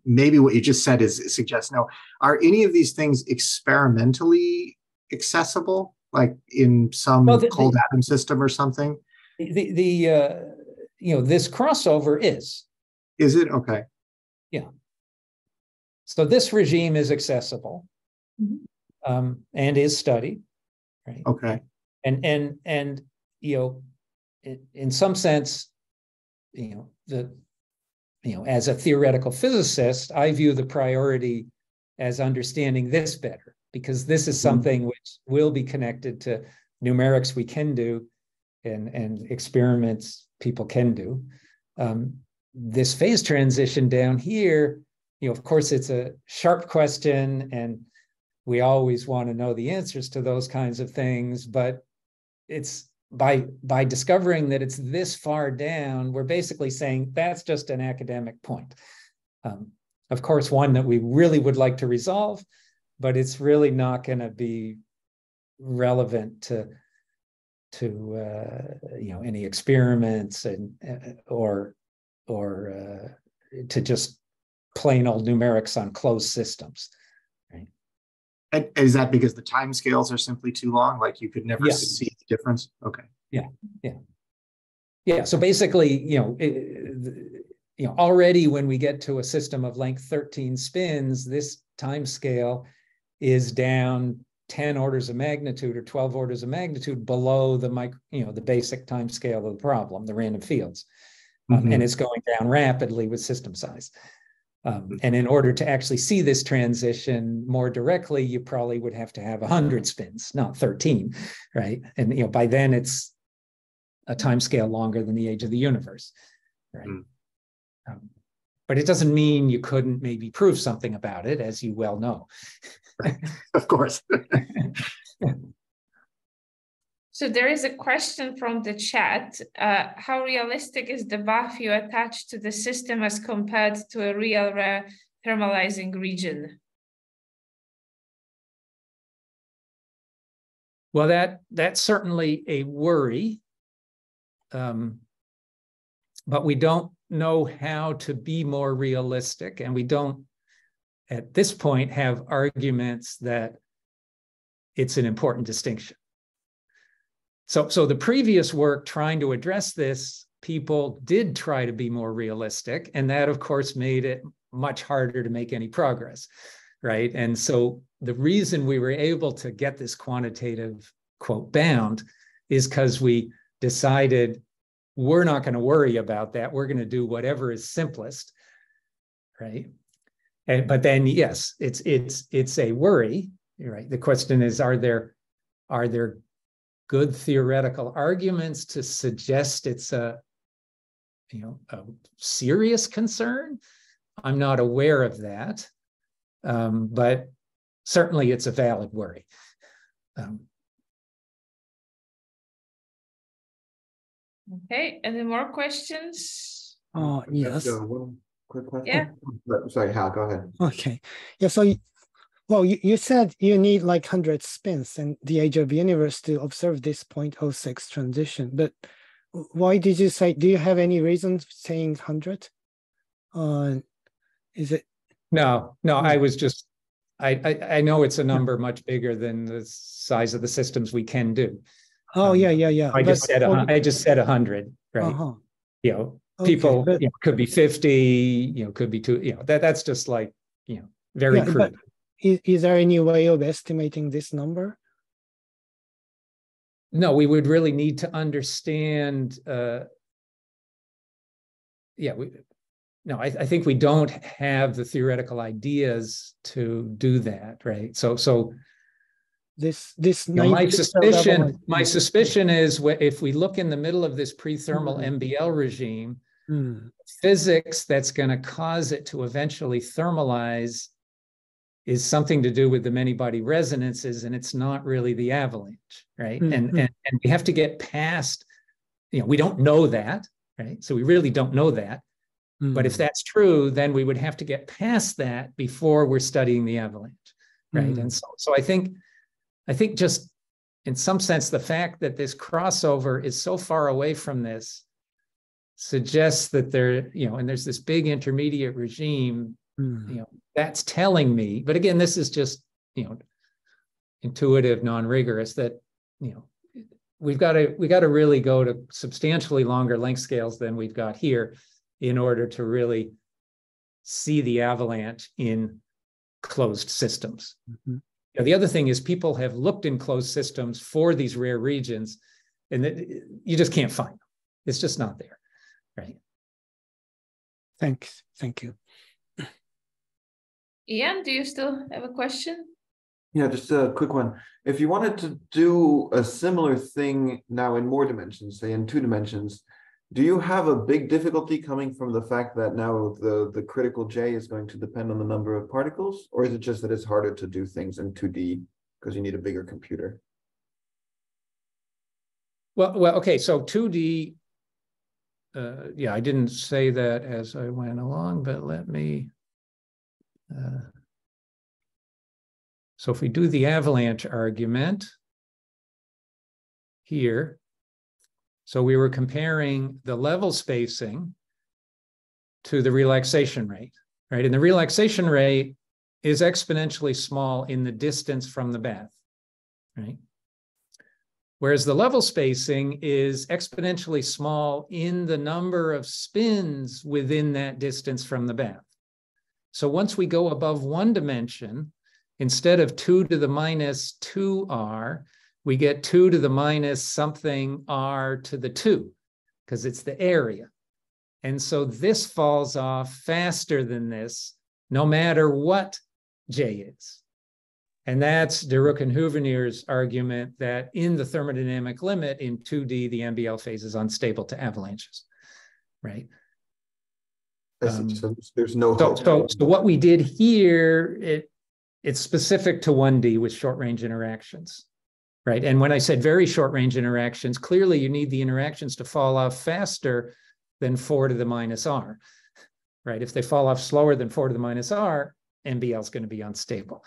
maybe what you just said suggests no. Are any of these things experimentally accessible, like in some cold atom system or something? This crossover is. Is it? Okay. Yeah. So this regime is accessible, and is studied, right? Okay. And in some sense, as a theoretical physicist, I view the priority as understanding this better, because this is something which will be connected to numerics we can do and experiments people can do. This phase transition down here, of course, it's a sharp question, and we always want to know the answers to those kinds of things, but it's by discovering that it's this far down, we're basically saying that's just an academic point. Of course, one that we really would like to resolve, but it's really not going to be relevant to any experiments or to just plain old numerics on closed systems. And is that because the timescales are simply too long? Like you could never see the difference? Okay. Yeah. So basically, already when we get to a system of length 13 spins, this timescale is down 10 orders of magnitude or 12 orders of magnitude below the basic timescale of the problem, the random fields. And it's going down rapidly with system size. And in order to actually see this transition more directly, you probably would have to have 100 spins, not 13, right? And by then it's a time scale longer than the age of the universe, right? Mm. But it doesn't mean you couldn't maybe prove something about it, as you well know. Of course. So there is a question from the chat. How realistic is the value attached to the system as compared to a real rare thermalizing region? Well, that's certainly a worry, but we don't know how to be more realistic, and we don't, at this point, have arguments that it's an important distinction. So the previous work trying to address this, people did try to be more realistic, and that, of course, made it much harder to make any progress, right? And so the reason we were able to get this quantitative, quote, bound is because we decided we're not going to worry about that. We're going to do whatever is simplest, right? But then, yes, it's a worry, right? The question is, are there good theoretical arguments to suggest it's a serious concern? I'm not aware of that, but certainly it's a valid worry. Okay, any more questions? Yes. One quick question. Yeah. Sorry, Hal, go ahead. Okay. Yeah. So, well, you said you need like 100 spins in the age of the universe to observe this 0.06 transition. But why did you say? Do you have any reason saying 100? Is it? No. I was just. I know it's a number much bigger than the size of the systems we can do. Oh, yeah. I just said 100, right? People could be 50, could be 2. That's just like very crude. Is there any way of estimating this number? No, we would really need to understand. I think we don't have the theoretical ideas to do that, right? So my suspicion is if we look in the middle of this prethermal MBL regime, physics that's going to cause it to eventually thermalize is something to do with the many-body resonances, and it's not really the avalanche, right? And we have to get past, we don't know that, right? So we really don't know that. But if that's true, then we would have to get past that before we're studying the avalanche, right? And so I think just in some sense, the fact that this crossover is so far away from this suggests that there, and there's this big intermediate regime, that's telling me, but again, this is just, intuitive, non-rigorous, that, we've got to really go to substantially longer length scales than we've got here in order to really see the avalanche in closed systems. The other thing is people have looked in closed systems for these rare regions, and you just can't find them. It's just not there, right? Thanks. Thank you. Ian, do you still have a question? Yeah, just a quick one. If you wanted to do a similar thing now in more dimensions, say in 2 dimensions, do you have a big difficulty coming from the fact that now the critical J is going to depend on the number of particles? Or is it just that it's harder to do things in 2D because you need a bigger computer? Well, okay, so 2D, I didn't say that as I went along, but let me, so if we do the avalanche argument here, so we were comparing the level spacing to the relaxation rate, right? And the relaxation rate is exponentially small in the distance from the bath, right? Whereas the level spacing is exponentially small in the number of spins within that distance from the bath. So once we go above 1 dimension, instead of 2 to the minus 2r, we get 2 to the minus something r to the 2, because it's the area. And so this falls off faster than this, no matter what J is. And that's de Rook-en-Heuvenier's argument that in the thermodynamic limit in 2D, the MBL phase is unstable to avalanches, right? So there's no hope. So what we did here, it's specific to 1D with short-range interactions, right? And when I said very short-range interactions, clearly you need the interactions to fall off faster than 4 to the minus r, right? If they fall off slower than 4 to the minus r, MBL is going to be unstable.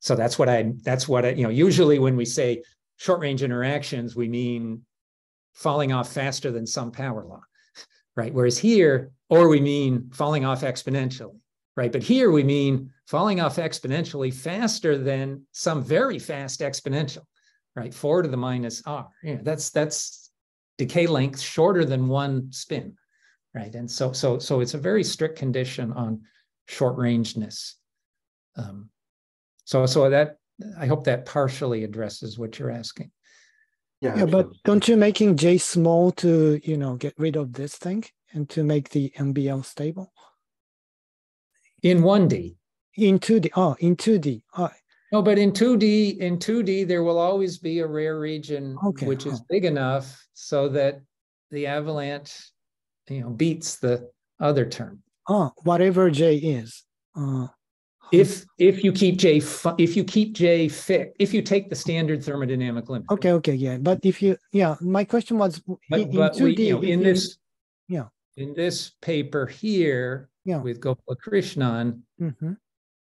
So that's what I, usually when we say short-range interactions, we mean falling off faster than some power law, right? Whereas here, or we mean falling off exponentially, right? But here we mean falling off exponentially faster than some very fast exponential, right? 4 to the minus r. Yeah, that's decay length shorter than 1 spin, right? And so it's a very strict condition on short-rangeness. So that, I hope that partially addresses what you're asking. Yeah, but don't you making J small to, get rid of this thing and to make the MBL stable? In 1D. In 2D. In 2D. No, but in 2D, there will always be a rare region which is big enough so that the avalanche, beats the other term. Whatever J is. If you keep J fixed, if you take the standard thermodynamic limit. Okay, yeah. But my question was in 2D. In this paper here with Gopalakrishnan,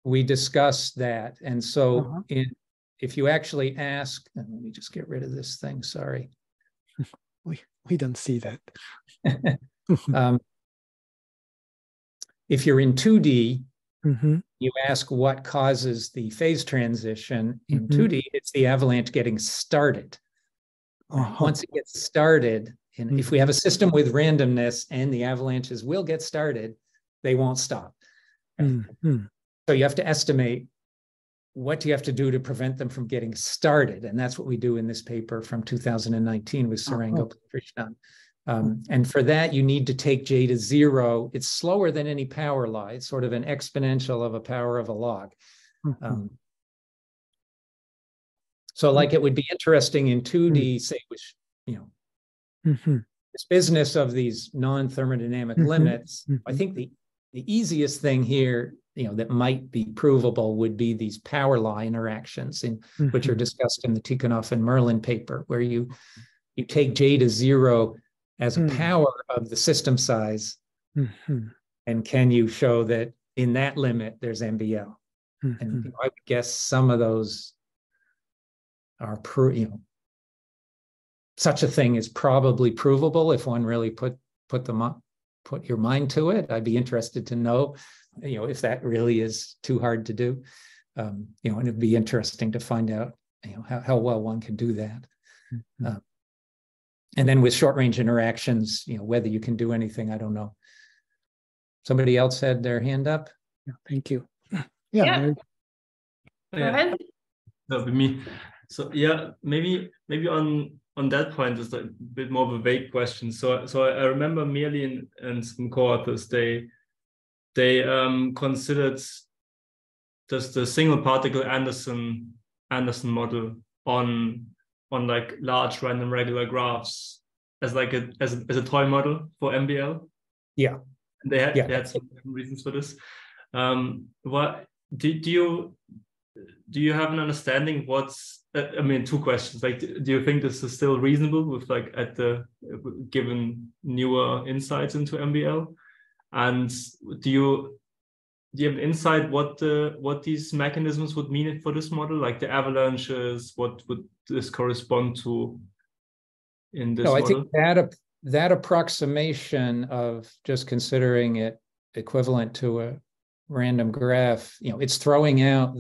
we discussed that. And so if you actually ask, let me just get rid of this thing, sorry. We don't see that. If you're in 2D, you ask what causes the phase transition. In 2D, it's the avalanche getting started. Once it gets started, and if we have a system with randomness and the avalanches will get started, they won't stop. So you have to estimate what do you have to do to prevent them from getting started. And that's what we do in this paper from 2019 with Gopalakrishnan. And for that, you need to take J to 0. It's slower than any power law. It's sort of an exponential of a power of a log. So like it would be interesting in 2D, say, which, this business of these non-thermodynamic limits, I think the easiest thing here, that might be provable would be these power law interactions, which are discussed in the Tikhonov and Merlin paper, where you take J to 0 as a power of the system size, and can you show that in that limit there's MBL? And I would guess some of those are, such a thing is probably provable if one really put your mind to it. I'd be interested to know, if that really is too hard to do, and it'd be interesting to find out, how well one can do that. And then with short-range interactions, whether you can do anything, I don't know. Somebody else had their hand up? Yeah, thank you. Go ahead. That would be me. So maybe on that point, just a bit more of a vague question. So I remember Merlin and some co-authors, they considered just the single particle Anderson model on like large random regular graphs as like as a toy model for MBL. Yeah. And they had some reasons for this. What do you have an understanding what's, two questions, like, do you think this is still reasonable with like given newer insights into MBL? And do you have an insight what these mechanisms would mean for this model, like the avalanches? What would this correspond to in this model? I think that approximation of just considering it equivalent to a random graph, it's throwing out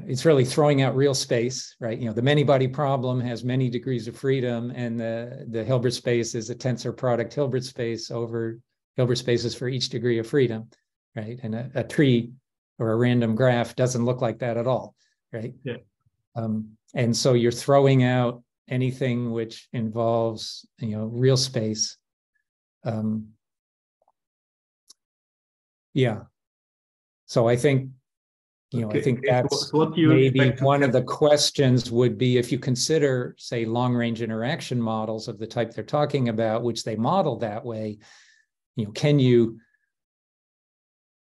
it's really throwing out real space, right? The many-body problem has many degrees of freedom, and the Hilbert space is a tensor product Hilbert space over Hilbert spaces for each degree of freedom, right? And a tree or a random graph doesn't look like that at all, right? Yeah. And so you're throwing out anything which involves, real space. So I think I think that's so what do you maybe expect one of the questions would be, if you consider, say, long-range interaction models of the type they're talking about, which they model that way, can you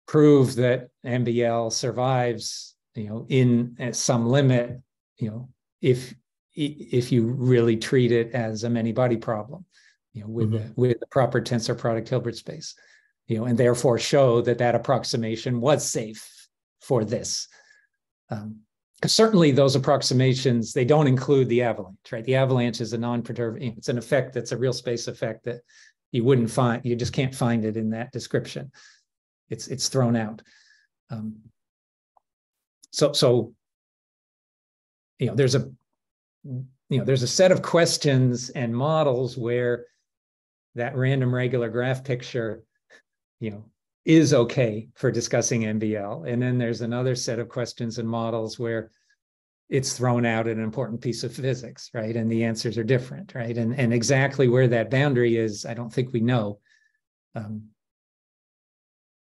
prove that MBL survives, in at some limit, if you really treat it as a many-body problem, with the proper tensor product Hilbert space, and therefore show that approximation was safe for this. Because certainly those approximations, they don't include the avalanche, right? The avalanche is a non-perturbing, it's an effect that's a real space effect that you wouldn't find, you just can't find it in that description. It's thrown out. So there's a set of questions and models where that random regular graph picture, is okay for discussing MBL. And then there's another set of questions and models where it's thrown out an important piece of physics, right? And the answers are different, right? And exactly where that boundary is, I don't think we know.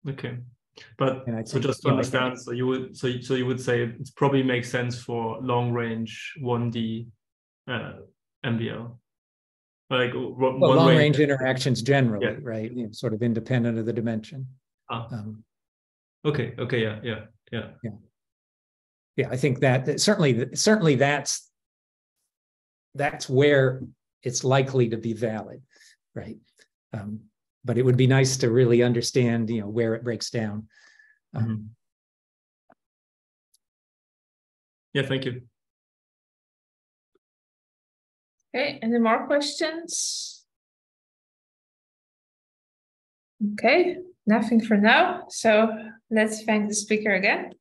Okay, but so think, just to understand, so you would say it probably makes sense for long range 1D MBL, like long range interactions generally, right? Sort of independent of the dimension. Okay. Yeah. I think that certainly that's where it's likely to be valid, right? But it would be nice to really understand, where it breaks down. Yeah, thank you. Okay, any more questions? Okay, nothing for now. So let's thank the speaker again.